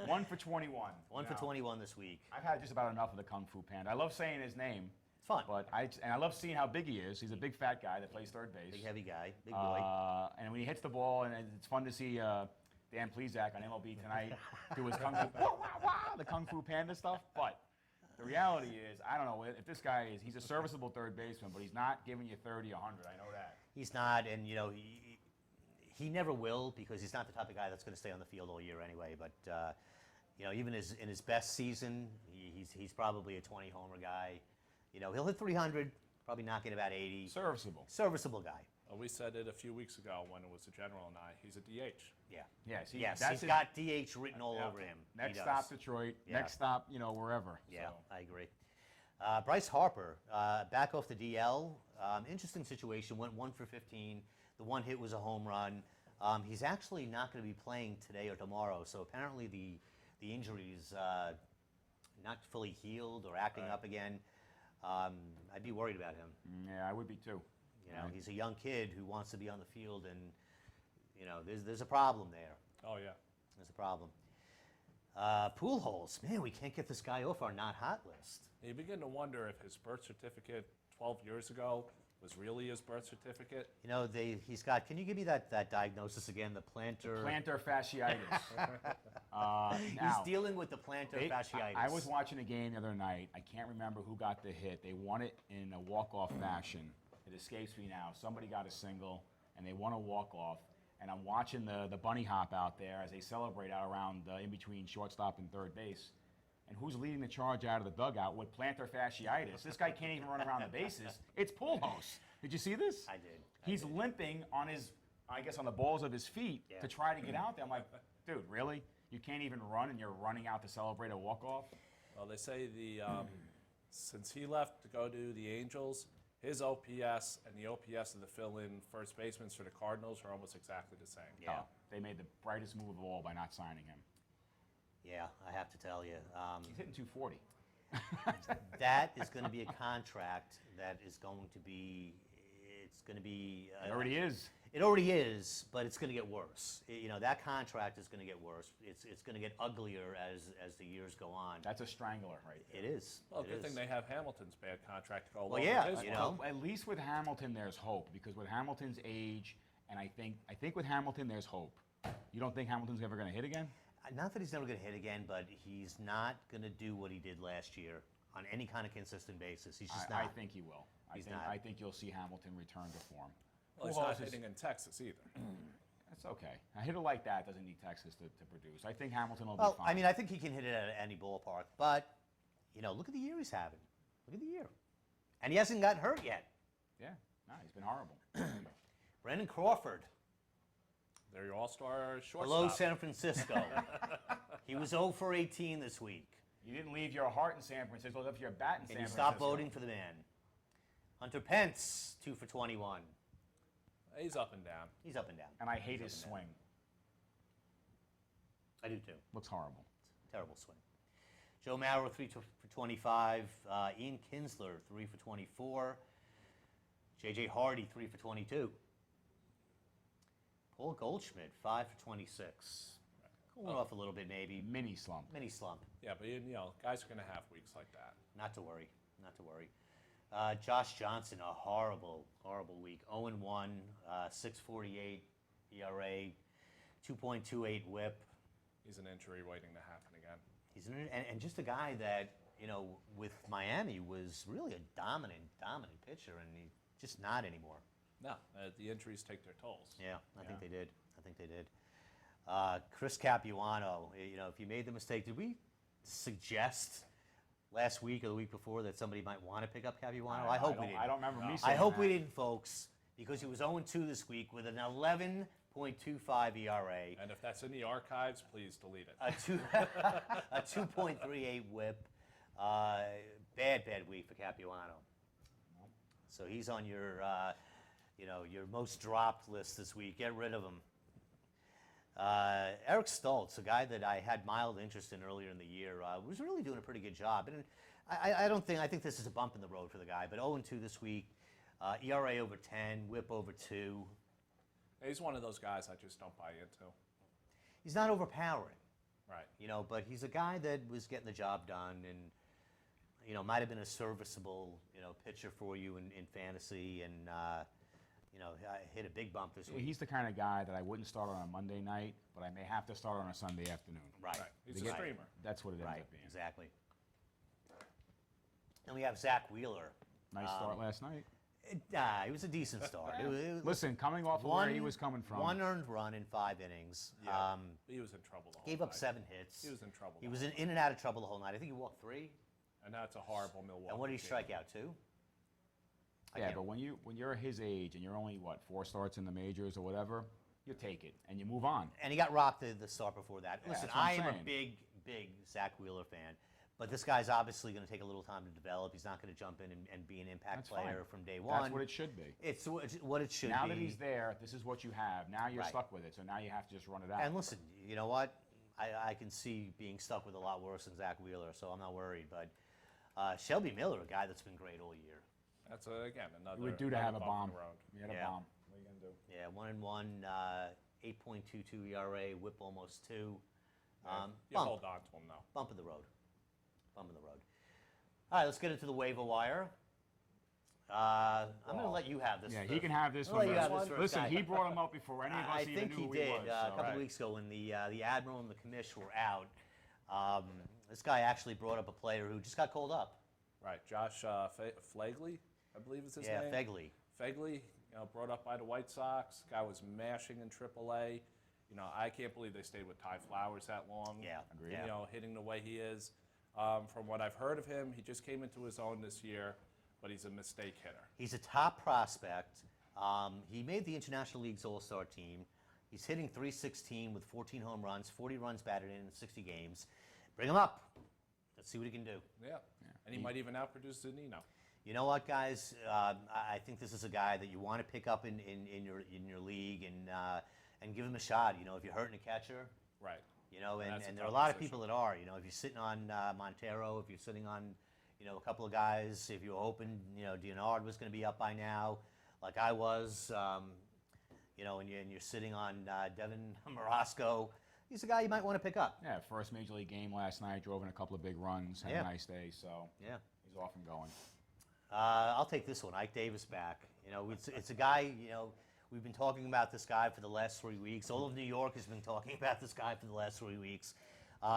1 for 21. 1 for 21 this week. I've had just about enough of the Kung Fu Panda. I love saying his name. It's fun. But I love seeing how big he is. He's a big fat guy that plays third base. Big heavy guy, big boy. And when he hits the ball, and it's fun to see Dan Plesac on MLB Tonight do his Kung Fu, wah, wah, wah, the Kung Fu Panda stuff. But the reality is, I don't know if this guy he's a serviceable third baseman, but he's not giving you 30, 100. I know that. He's not, and he never will because he's not the type of guy that's going to stay on the field all year anyway. But even in his best season, he's probably a 20 homer guy. He'll hit 300, probably not get about 80. Serviceable guy. Well, we said it a few weeks ago when it was the General and I. He's a DH. Yeah. Yes. He's got DH written all over him. Next stop, Detroit. Yeah. Next stop, wherever. Yeah, So. I agree. Bryce Harper, back off the DL. Interesting situation. Went 1 for 15. The one hit was a home run. He's actually not going to be playing today or tomorrow. So apparently the injury's not fully healed or acting up again. I'd be worried about him. Yeah, I would be too. He's a young kid who wants to be on the field, and there's a problem there. Oh, yeah. There's a problem. Pujols, man, we can't get this guy off our not hot list. You begin to wonder if his birth certificate 12 years ago was really his birth certificate. You know, he's got. Can you give me that diagnosis again? The plantar. Plantar fasciitis. He's Now, dealing with the plantar fasciitis. I was watching a game the other night. I can't remember who got the hit. They won it in a walk-off fashion. It escapes me now. Somebody got a single, and they won a walk-off. And I'm watching the bunny hop out there as they celebrate out around in between shortstop and third base. And who's leading the charge out of the dugout with plantar fasciitis? This guy can't even run around the bases. It's Pujols. Did you see this? I did. He's limping on his, I guess, on the balls of his feet to try to get out there. I'm like, dude, really? You can't even run, and you're running out to celebrate a walk-off? Well, they say since he left to go to the Angels, his OPS and the OPS of the fill-in first baseman for the Cardinals are almost exactly the same. Yeah. They made the brightest move of all by not signing him. Yeah, I have to tell you. He's hitting 240. That is going to be a contract that is going to be. It's going to be. It already is. It already is, but it's going to get worse. You know, that contract is going to get worse. It's going to get uglier as the years go on. That's a strangler right there. It is. Well, It good is. thing they have Hamilton's bad contract to go along Well, yeah, with his you one. know. At least with Hamilton, there's hope, because with Hamilton's age, and I think with Hamilton, there's hope. You don't think Hamilton's ever going to hit again? Not that he's never going to hit again, but he's not going to do what he did last year on any kind of consistent basis. He's just not. I think he will. He's not. I think you'll see Hamilton return to form. Well, he's Pujols not is- hitting in Texas either. That's okay. A hitter like that doesn't need Texas to produce. I think Hamilton will Well, be fine. I mean, I think he can hit it at any ballpark, but you know, look at the year he's having. Look at the year, and he hasn't gotten hurt yet. yeah, no, he's been horrible. Brandon Crawford. They're your all-star shortstop. Hello, San Francisco. He was 0 for 18 this week. You didn't leave your heart in San Francisco, left your bat in Can San you Francisco. stop voting for the man? Hunter Pence, 2 for 21. He's up and down. He's up and down. And I hate his swing. I do too. Looks horrible. Terrible swing. Joe Mauer, 3 for 25. Ian Kinsler, 3 for 24. J.J. Hardy, 3 for 22. Paul Goldschmidt, 5 for 26. Cooling off a little bit, maybe. Mini slump. Mini slump. Yeah, but you know, guys are going to have weeks like that. Not to worry. Not to worry. Josh Johnson, a horrible, horrible week. 0-1, 6.48 ERA, 2.28 WHIP. He's an injury waiting to happen again. He's and just a guy that, you know, with Miami was really a dominant pitcher, and he's just not anymore. No, the injuries take their tolls. Yeah, I think they did. I think they did. Chris Capuano, you know, if you made the mistake, did we suggest last week or the week before that somebody might want to pick up Capuano? I hope we didn't. I don't remember me I saying hope that. we didn't, folks, because he was 0-2 this week with an 11.25 ERA, And if that's in the archives, please delete it. a 2.38 WHIP. Bad week for Capuano. So he's on your, you know, your most dropped list this week. Get rid of him. Eric Stoltz, a guy that I had mild interest in earlier in the year, was really doing a pretty good job. And I think this is a bump in the road for the guy. But 0-2 this week, ERA over 10, WHIP over 2. He's one of those guys I just don't buy into. He's not overpowering, Right. you know, but he's a guy that was getting the job done, and you know, might have been a serviceable, you know, pitcher for you in fantasy, and you know, hit a big bump this week. He's the kind of guy that I wouldn't start on a Monday night, but I may have to start on a Sunday afternoon. Right. He's a Right. streamer. That's what it ends Right. up being. Exactly. And we have Zach Wheeler. Nice start last night. It was a decent start. It was Listen, coming off of where he was coming from. One earned run in 5 innings. Yeah. He was in trouble the whole Gave night. up 7 hits. He was in trouble. He was in and out of trouble the whole night. I think he walked 3. And that's a horrible Milwaukee. And what did he team. strike out, 2? Yeah, but when you're his age and you're only, 4 starts in the majors or whatever, you take it and you move on. And he got rocked the start before that. Yeah, Listen, that's what I I'm am a saying. big Zach Wheeler fan. But this guy's obviously going to take a little time to develop. He's not going to jump in and be an impact That's player fine. from day one. That's what it should be. It's what it should Now be. that he's there, this is what you have. Now you're Right. stuck with it, so now you have to just run it out. And listen, you know what? I can see being stuck with a lot worse than Zach Wheeler, so I'm not worried. But Shelby Miller, a guy that's been great all year. That's, again, another You would do to have a another bomb. bump in the road. You had a Yeah. bomb. What are you going to do? Yeah, 1-1, 8.22 ERA, WHIP almost 2. You Bump hold on to him, though. in the road. Bump in the road. All right, let's get into the waiver wire. I'm going to let you have this. Yeah, he can have this I'll one. let you have this first, Listen, guy. he brought him up before any of us I even think knew he who did he was. a couple of weeks ago when the Admiral and the Commish were out. This guy actually brought up a player who just got called up. Right, Josh Flagley, I believe is his Yeah, name. Fegley. Fegley, brought up by the White Sox. Guy was mashing in AAA. I can't believe they stayed with Ty Flowers that long. Yeah, agreed. Yeah. Hitting the way he is. From what I've heard of him, he just came into his own this year, but he's a mistake hitter. He's a top prospect. He made the International League's All-Star team. He's hitting .316 with 14 home runs, 40 runs batted in 60 games. Bring him up. Let's see what he can do. Yeah. And he might even outproduce Zunino. You know what, guys? I think this is a guy that you want to pick up in your league and give him a shot. If you're hurting a catcher, right? And there are a lot of people that are. If you're sitting on Montero, if you're sitting on, a couple of guys, if you're hoping, Dinard was going to be up by now, like I was, and you're sitting on Devin Marasco. He's a guy you might want to pick up. Yeah, first Major League game last night, drove in a couple of big runs, had a nice day, so yeah, he's off and going. I'll take this one, Ike Davis back. It's a guy, we've been talking about this guy for the last 3 weeks. All of New York has been talking about this guy for the last 3 weeks.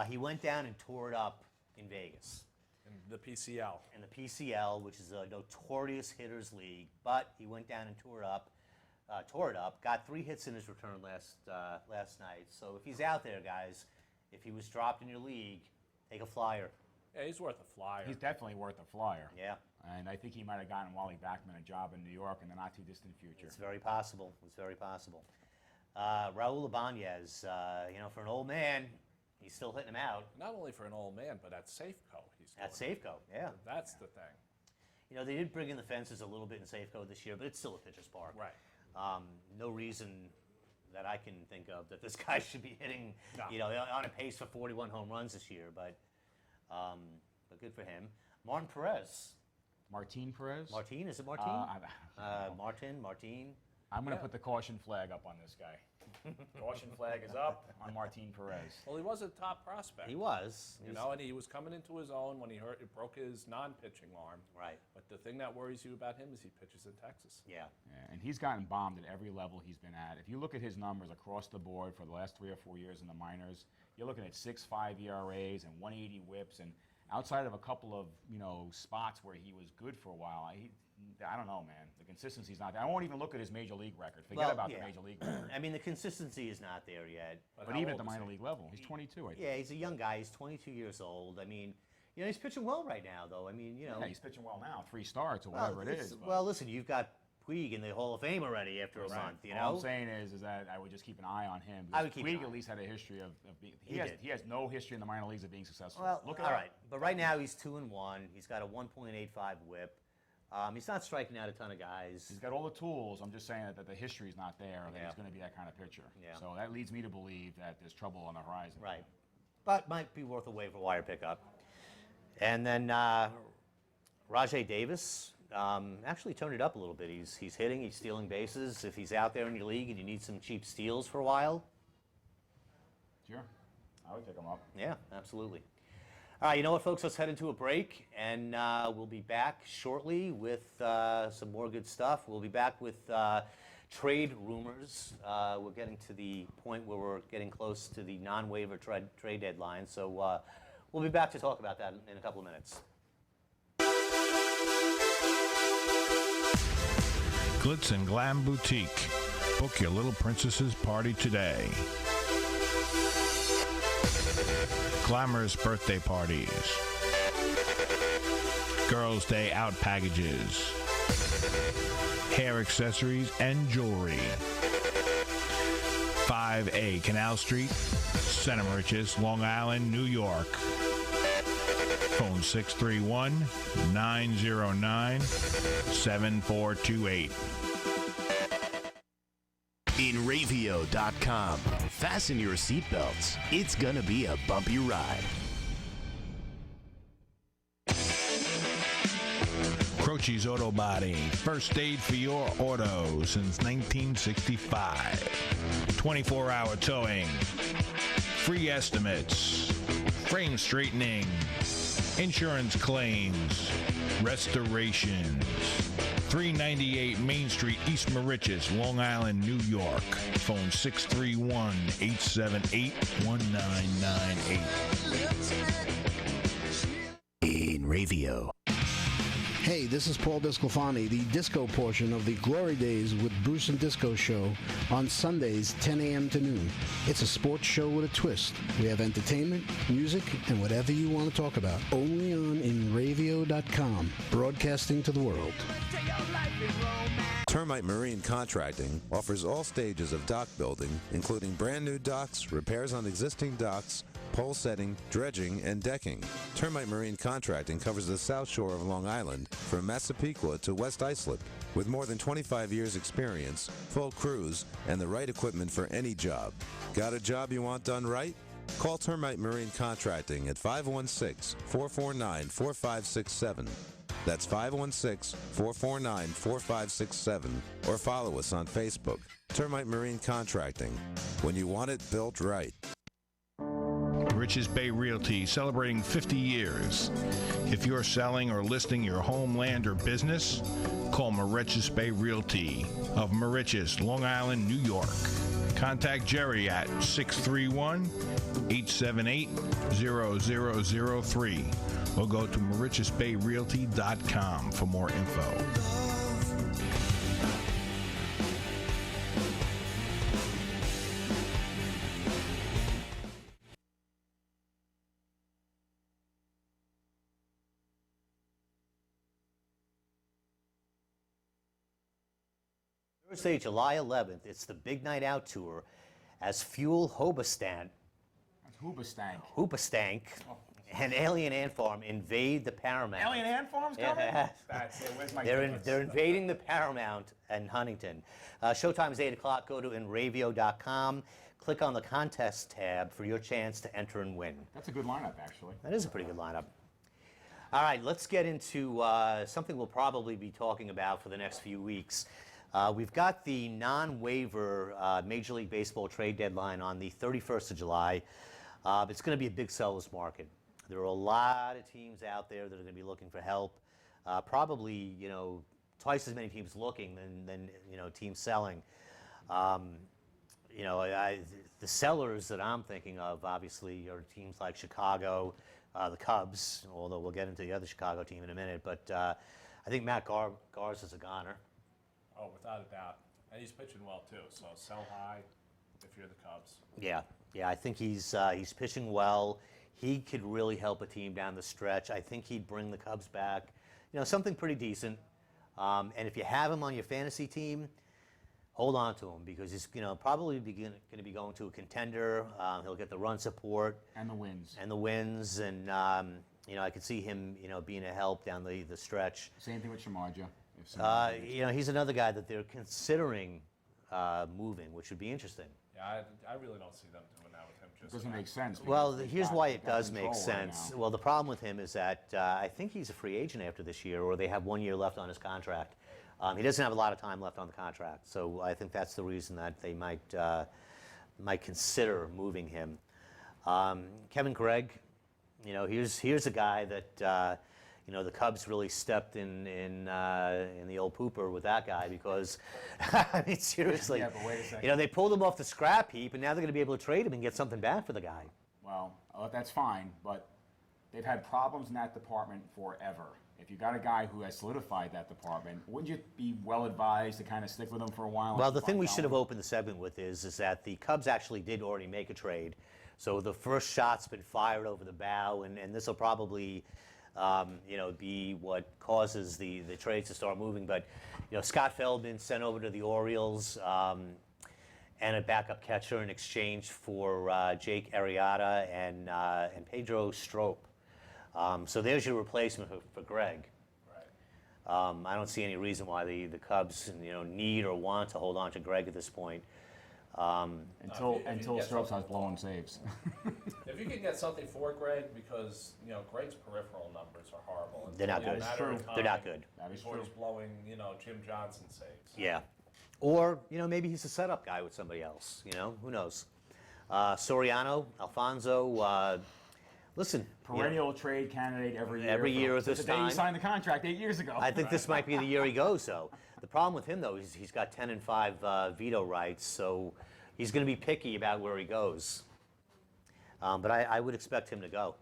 He went down and tore it up in Vegas. In the PCL. In the PCL, which is a notorious hitters league, but he went down and tore it up, got 3 hits in his return last night. So if he's out there, guys, if he was dropped in your league, take a flyer. Yeah, he's worth a flyer. He's definitely worth a flyer. Yeah. And I think he might have gotten Wally Backman a job in New York in the not-too-distant future. It's very possible. It's very possible. Raul Ibanez, for an old man, he's still hitting him out. Not only for an old man, but at Safeco. At Safeco, yeah. That's the thing. They did bring in the fences a little bit in Safeco this year, but it's still a pitcher's park. Right. No reason that I can think of that this guy should be hitting, on a pace for 41 home runs this year, but good for him. Martin Perez. Martin Perez? Martin, is it Martin? Martin. I'm going to put the caution flag up on this guy. Caution flag is up on Martin Perez. Well, he was a top prospect. He was. And he was coming into his own when he broke his non-pitching arm. Right. But the thing that worries you about him is he pitches in Texas. Yeah. And he's gotten bombed at every level he's been at. If you look at his numbers across the board for the last 3 or 4 years in the minors, you're looking at 6.5 ERAs and 180 whips, and outside of a couple of spots where he was good for a while, I don't know, man. The consistency's not there. I won't even look at his major league record. Forget about the major league record. I mean, the consistency is not there yet. But even at the minor league level, he's 22, I think. Yeah, he's a young guy. He's 22 years old. I mean, he's pitching well right now, though. I mean, Yeah, he's pitching well now, 3 starts or whatever it is. Well, listen, you've got Puig in the Hall of Fame already after a month, All I'm saying is that I would just keep an eye on him. I would keep Puig at least had a history of being. He has no history in the minor leagues of being successful. Well, look at all right, but right now he's 2-1. He's got a 1.85 WHIP. He's not striking out a ton of guys. He's got all the tools. I'm just saying that the history's not there, that he's going to be that kind of pitcher. Yeah. So that leads me to believe that there's trouble on the horizon. Right. But might be worth a waiver wire pickup. And then Rajay Davis actually turned it up a little bit. He's hitting, he's stealing bases. If he's out there in your league and you need some cheap steals for a while. Sure. I would pick him up. Yeah, absolutely. All right, you know what, folks? Let's head into a break, and we'll be back shortly with some more good stuff. We'll be back with trade rumors. We're getting to the point where we're getting close to the non-waiver trade deadline, so we'll be back to talk about that in a couple of minutes. Glitz and Glam Boutique. Book your little princess's party today. Glamorous birthday parties. Girls' Day out packages. Hair accessories and jewelry. 5A Canal Street, Center Riches, Long Island, New York. Phone 631-909-7428. In Ravio.com. Fasten your seatbelts. It's gonna be a bumpy ride. Croce's Auto Body. First aid for your auto since 1965. 24-hour towing. Free estimates. Frame straightening. Insurance claims. Restorations. 398 Main Street, East Moriches, Long Island, New York. Phone 631-878-1998. In Ravio. Hey, this is Paul Disclafani, the disco portion of the Glory Days with Bruce and Disco show on Sundays, 10 a.m. to noon. It's a sports show with a twist. We have entertainment, music, and whatever you want to talk about. Only on InRavio.com, broadcasting to the world. Termite Marine Contracting offers all stages of dock building, including brand new docks, repairs on existing docks, pole setting, dredging, and decking. Termite Marine Contracting covers the south shore of Long Island from Massapequa to West Islip. With more than 25 years experience, full crews, and the right equipment for any job. Got a job you want done right? Call Termite Marine Contracting at 516-449-4567. That's 516-449-4567. Or follow us on Facebook. Termite Marine Contracting. When you want it built right. Moriches Bay Realty, celebrating 50 years. If you're selling or listing your home, land, or business, call Moriches Bay Realty of Moriches, Long Island, New York. Contact Jerry at 631-878-0003 or go to MorichesBayRealty.com for more info. Thursday, July 11th, it's the Big Night Out Tour as Fuel Hobostank and Alien Ant Farm invade the Paramount. Alien Ant Farm's coming? Yeah. That's it. Where's my They're tickets? invading the Paramount in Huntington. Showtime is 8 o'clock. Go to InRavio.com. Click on the contest tab for your chance to enter and win. That's a good lineup, actually. That is a pretty good lineup. All right, let's get into something we'll probably be talking about for the next few weeks. We've got the non-waiver Major League Baseball trade deadline on the 31st of July. It's going to be a big seller's market. There are a lot of teams out there that are going to be looking for help. Probably, twice as many teams looking than teams selling. The sellers that I'm thinking of, obviously, are teams like Chicago, the Cubs, although we'll get into the other Chicago team in a minute. But I think Matt Garza's a goner. Oh, without a doubt. And he's pitching well, too, so sell high if you're the Cubs. Yeah, I think he's pitching well. He could really help a team down the stretch. I think he'd bring the Cubs back, something pretty decent. And if you have him on your fantasy team, hold on to him because he's probably going to be going to a contender. He'll get the run support And the wins. and I could see him being a help down the stretch. Same thing with Shamarja. He's another guy that they're considering moving, which would be interesting. Yeah, I really don't see them doing that with him. It doesn't make sense. Well, here's why it does make sense. Well, the problem with him is that I think he's a free agent after this year, or they have 1 year left on his contract. He doesn't have a lot of time left on the contract, so I think that's the reason that they might consider moving him. Kevin Gregg, here's a guy that the Cubs really stepped in the old pooper with that guy because, I mean, seriously, Yeah, but wait a second. they pulled him off the scrap heap, and now they're going to be able to trade him and get something back for the guy. Well, that's fine, but they've had problems in that department forever. If you got a guy who has solidified that department, wouldn't you be well advised to kind of stick with him for a while? Well, the thing we should have opened the segment with is that the Cubs actually did already make a trade. So the first shot's been fired over the bow, and this will probably be what causes the trades to start moving. But, Scott Feldman sent over to the Orioles and a backup catcher in exchange for Jake Arrieta and Pedro Strop. So there's your replacement for Gregg. Right. I don't see any reason why the Cubs need or want to hold on to Gregg at this point. Until Strop starts blowing saves. If you can get something for Gregg, because Gregg's peripheral numbers are horrible. They're not good. They're not good. That is Before true. he's blowing, Jim Johnson saves. Yeah. Or, maybe he's a setup guy with somebody else. Who knows? Soriano, Alfonso, Listen, Perennial trade candidate every year. Every year at since this the day time. he signed the contract 8 years ago. I think this might be the year he goes, though. The problem with him, though, is he's got 10 and 5 veto rights, so he's going to be picky about where he goes. But I would expect him to go.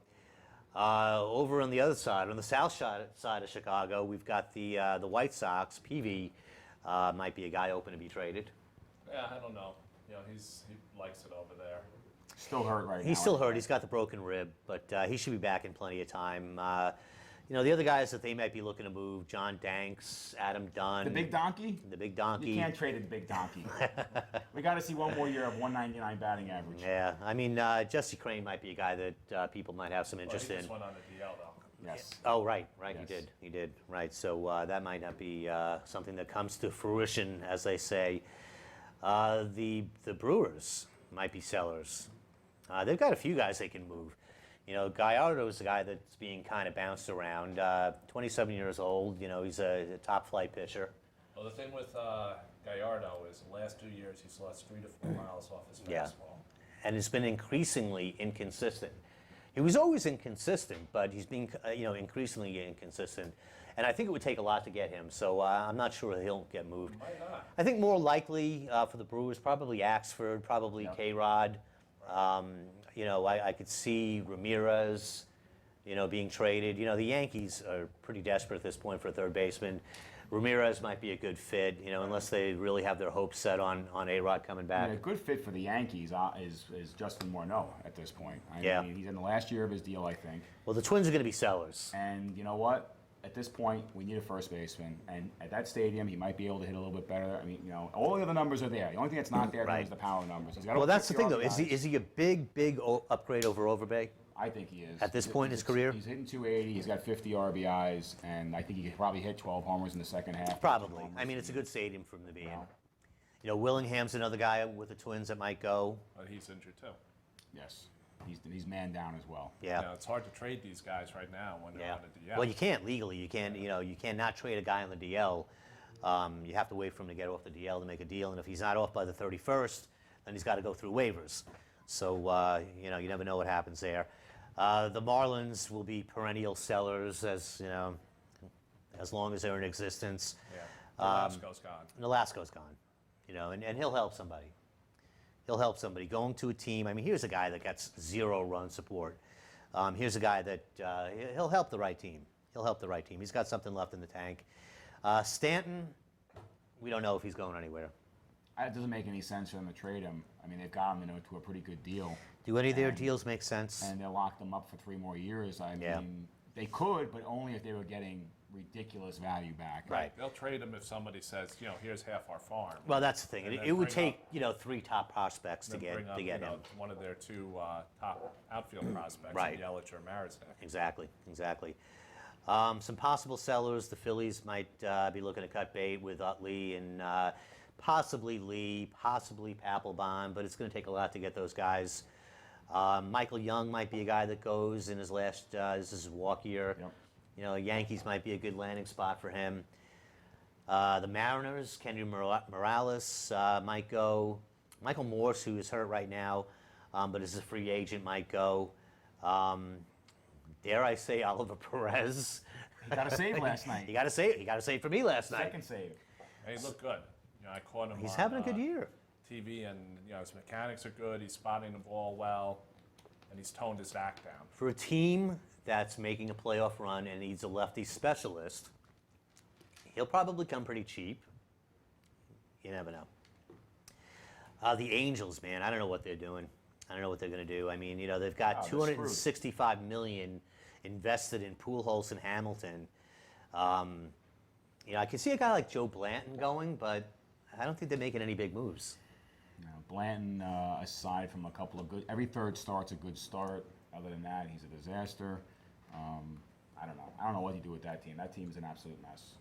Over on the other side, on the south side of Chicago, we've got the White Sox. PV might be a guy open to be traded. Yeah, I don't know. You know, he likes it over there. Still hurt right now. He's still hurt. He's got the broken rib, but he should be back in plenty of time. You know, the other guys that they might be looking to move, John Danks, Adam Dunn. The big donkey? The big donkey. You can't trade the big donkey. We got to see one more year of 199 batting average. Yeah, I mean, Jesse Crane might be a guy that people might have some interest He in. just went on a DL, though. Yes. Oh, right, Yes. he did, right. So that might not be something that comes to fruition, as they say. The Brewers might be sellers. They've got a few guys they can move. You know, Gallardo is a guy that's being kind of bounced around. 27 years old. You know, he's a top flight pitcher. Well, the thing with Gallardo is the last 2 years he's lost 3 to 4 miles off his Yeah. fastball. And it's been increasingly inconsistent. He was always inconsistent, but he's being, increasingly inconsistent. And I think it would take a lot to get him. So I'm not sure he'll get moved. Might not. I think more likely for the Brewers, probably Axford, probably K-Rod. I could see Ramirez, being traded. You know, the Yankees are pretty desperate at this point for a third baseman. Ramirez might be a good fit, unless they really have their hopes set on A-Rod coming back. A good fit for the Yankees is Justin Morneau at this point. I mean, he's in the last year of his deal, I think. Well, the Twins are going to be sellers. And you know what? At this point, we need a first baseman. And at that stadium, he might be able to hit a little bit better. I mean, all the other numbers are there. The only thing that's not there is the power numbers. He's got Well, that's the 50 thing, though. RBIs. Is he a big upgrade over Overbay? I think he is. At this point in his career? He's hitting 280. He's got 50 RBIs, and I think he could probably hit 12 homers in the second half. Probably. I mean, it's a good stadium for him to be in. Willingham's another guy with the Twins that might go. But he's injured, too. Yes. He's man down as well. Yeah. It's hard to trade these guys right now when they're on a DL. Well, you can't legally. You can't. You can't not trade a guy on the DL. You have to wait for him to get off the DL to make a deal. And if he's not off by the 31st, then he's got to go through waivers. So you never know what happens there. The Marlins will be perennial sellers as long as they're in existence. Yeah. Velasco's gone. Velasco's gone. And he'll help somebody. He'll help somebody. Going to a team, I mean, here's a guy that gets 0 run support. Here's a guy that he'll help the right team. He'll help the right team. He's got something left in the tank. Stanton, we don't know if he's going anywhere. It doesn't make any sense for them to trade him. I mean, they've got him into a pretty good deal. Do any of their deals make sense? And they'll lock them up for 3 more years. I mean, they could, but only if they were getting ridiculous value back. Right. They'll trade him if somebody says, here's half our farm. Well, that's the thing. And It would bring take, 3 top prospects to get him. One of their 2 top outfield prospects, Right. Yelich or Marisnik. Exactly. Some possible sellers. The Phillies might be looking to cut bait with Utley and possibly Lee, possibly Papelbon, but it's going to take a lot to get those guys. Michael Young might be a guy that goes in his last, this is his walk year. Yep. Yankees might be a good landing spot for him. The Mariners, Kendry Morales might go. Michael Morse, who is hurt right now, but is a free agent, might go. Dare I say Oliver Perez? He got a save last night. He got a save for me last night. Second save. And he looked good. I caught him He's on, having a good year. TV, and his mechanics are good. He's spotting the ball well, and he's toned his act down. For a team that's making a playoff run and needs a lefty specialist, he'll probably come pretty cheap. You never know. The Angels, man, I don't know what they're doing. I don't know what they're going to do. I mean, they've got $265 million invested in Pujols and Hamilton. I can see a guy like Joe Blanton going, but I don't think they're making any big moves. Blanton, aside from a couple of good, every third start's a good start. Other than that, he's a disaster. I don't know. I don't know what you do with that team. That team's an absolute mess.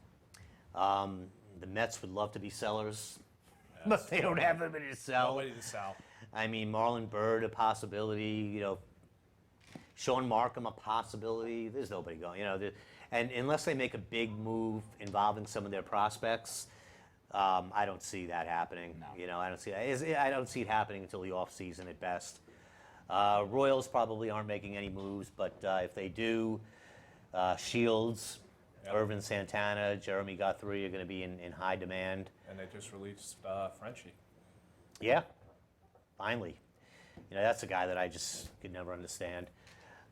The Mets would love to be sellers, but they don't have anybody to sell. Nobody to sell. I mean, Marlon Byrd, a possibility. Sean Markham, a possibility. There's nobody going. And unless they make a big move involving some of their prospects, I don't see that happening. No. I don't see that. I don't see it happening until the off season at best. Royals probably aren't making any moves, but if they do, Shields, Irvin Santana, Jeremy Guthrie are going to be in high demand. And they just released Frenchie. Yeah, finally. That's a guy that I just could never understand.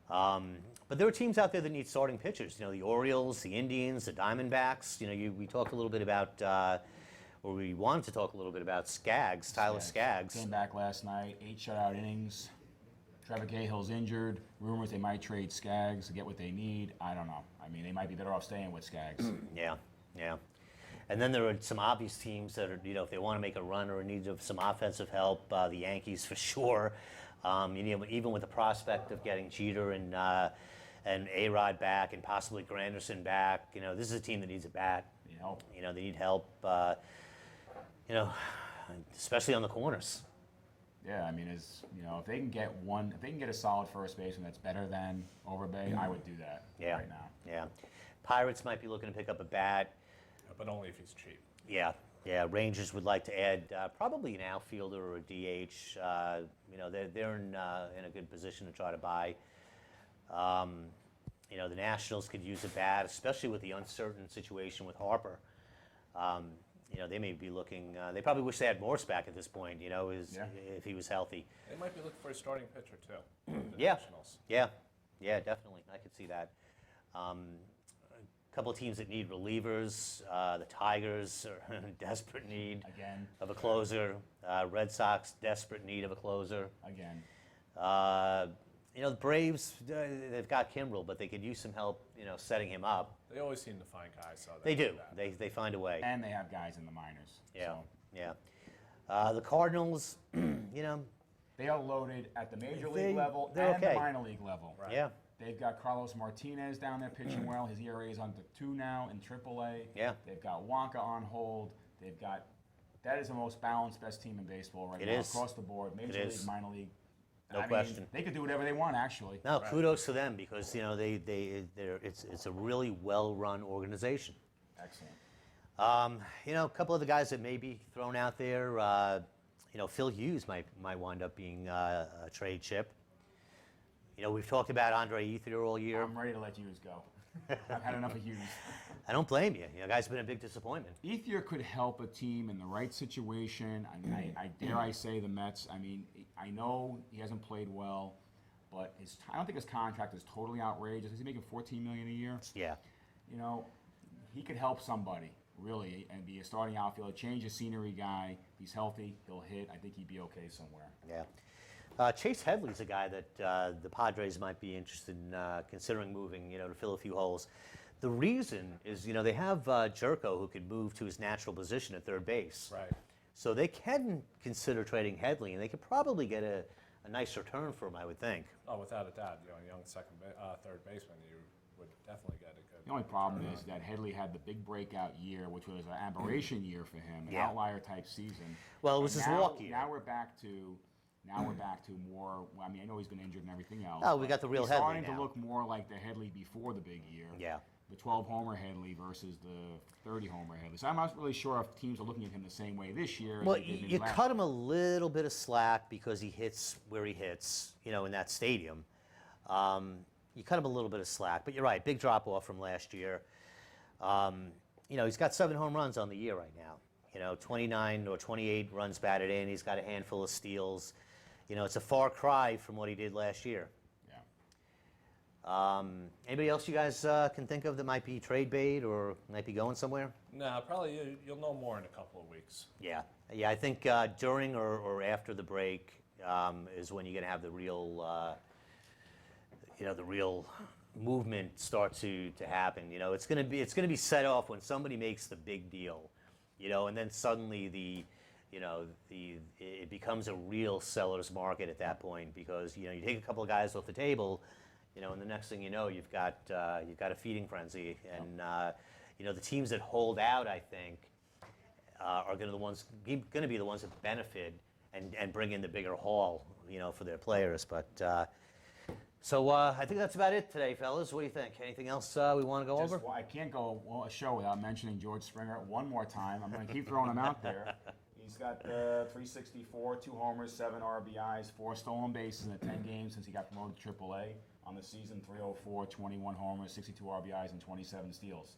But there are teams out there that need starting pitchers. The Orioles, the Indians, the Diamondbacks. We talked a little bit about, or we wanted to talk a little bit about Skaggs, Tyler Skaggs. Came back last night, 8 shutout innings. Trevor Cahill's injured. Rumors they might trade Skaggs to get what they need. I don't know. I mean, they might be better off staying with Skaggs. Yeah. And then there are some obvious teams that are, if they want to make a run or in need of some offensive help, the Yankees for sure. Even with the prospect of getting Jeter and A-Rod back and possibly Granderson back, this is a team that needs a bat. They need help, especially on the corners. Yeah, I mean, if they can get a solid first baseman that's better than Overbay, I would do that right now. Yeah. Pirates might be looking to pick up a bat. But only if he's cheap. Yeah. Rangers would like to add probably an outfielder or a DH. They're in a good position to try to buy. The Nationals could use a bat, especially with the uncertain situation with Harper. They may be looking. They probably wish they had Morse back at this point. If he was healthy. They might be looking for a starting pitcher too. Nationals. Yeah, definitely. I could see that. A couple of teams that need relievers. The Tigers are in desperate need of a closer. Red Sox desperate need of a closer. The Braves, they've got Kimbrel, but they could use some help, setting him up. They always seem to find guys. So they do. They find a way. And they have guys in the minors. The Cardinals, they are loaded at the major league level and the minor league level. Right. Yeah. They've got Carlos Martinez down there pitching well. His ERA is on to 2 now in AAA. Yeah. They've got Wonka on hold. That is the most balanced, best team in baseball right now across the board. Major league, minor league. No question. They could do whatever they want, actually. No, kudos to them because it's a really well-run organization. Excellent. A couple of the guys that may be thrown out there. Phil Hughes might wind up being a trade chip. We've talked about Andre Ethier all year. I'm ready to let Hughes go. I've had enough of Hughes. I don't blame you. Guy's been a big disappointment. Ethier could help a team in the right situation. I dare I say the Mets. I mean, I know he hasn't played well, but I don't think his contract is totally outrageous. Is he making $14 million a year? Yeah. He could help somebody really and be a starting outfielder, change the scenery guy. He's healthy. He'll hit. I think he'd be okay somewhere. Yeah. Chase Headley's a guy that the Padres might be interested in considering moving, to fill a few holes. The reason is, they have Jerko who could move to his natural position at third base. Right. So they can consider trading Headley, and they could probably get a nice return for him, I would think. Oh, without a doubt. A young third baseman, you would definitely get a good. The only problem is that Headley had the big breakout year, which was an aberration year for him, an outlier type season. Well, it was his walk year. Now we're back to more. Well, I mean, I know he's been injured and everything else. Oh, we got the real Headley now. He's starting to look more like the Headley before the big year. Yeah. The 12-homer Headley versus the 30-homer Headley. So I'm not really sure if teams are looking at him the same way this year. Well, you cut him a little bit of slack because he hits where he hits, in that stadium. You cut him a little bit of slack, but you're right, big drop-off from last year. He's got 7 home runs on the year right now. 29 or 28 runs batted in. He's got a handful of steals. It's a far cry from what he did last year. Anybody else you guys can think of that might be trade bait or might be going somewhere? No, probably you'll know more in a couple of weeks. Yeah. I think during or after the break is when you're going to have the real movement start to happen. It's going to be set off when somebody makes the big deal, and then suddenly it becomes a real seller's market at that point because you take a couple of guys off the table. And the next thing you know, you've got a feeding frenzy, and the teams that hold out, I think, are going to be the ones that benefit and bring in the bigger haul, for their players. But so I think that's about it today, fellas. What do you think? Anything else we want to go over? Well, I can't go a show without mentioning George Springer one more time. I'm going to keep throwing him out there. He's got 364, 2 homers, 7 RBIs, 4 stolen bases in the 10 games since he got promoted to AAA. On the season, 304, 21 homers, 62 RBIs, and 27 steals.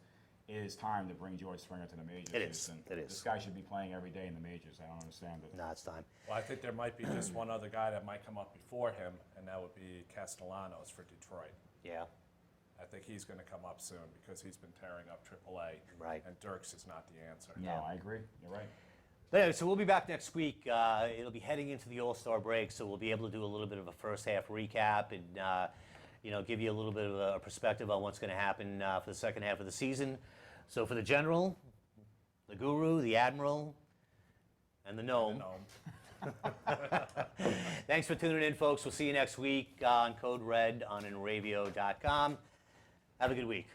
It is time to bring George Springer to the majors. It is. Houston. It is. This guy should be playing every day in the majors. I don't understand it. No, it's time. Well, I think there might be just one other guy that might come up before him, and that would be Castellanos for Detroit. Yeah. I think he's going to come up soon because he's been tearing up AAA. Right. And Dirks is not the answer. No, I agree. You're right. But anyway, so we'll be back next week. It'll be heading into the All-Star break, so we'll be able to do a little bit of a first half recap and give you a little bit of a perspective on what's going to happen for the second half of the season. So for the General, the Guru, the Admiral, and the Gnome. Thanks for tuning in, folks. We'll see you next week on Code Red on enravio.com. Have a good week.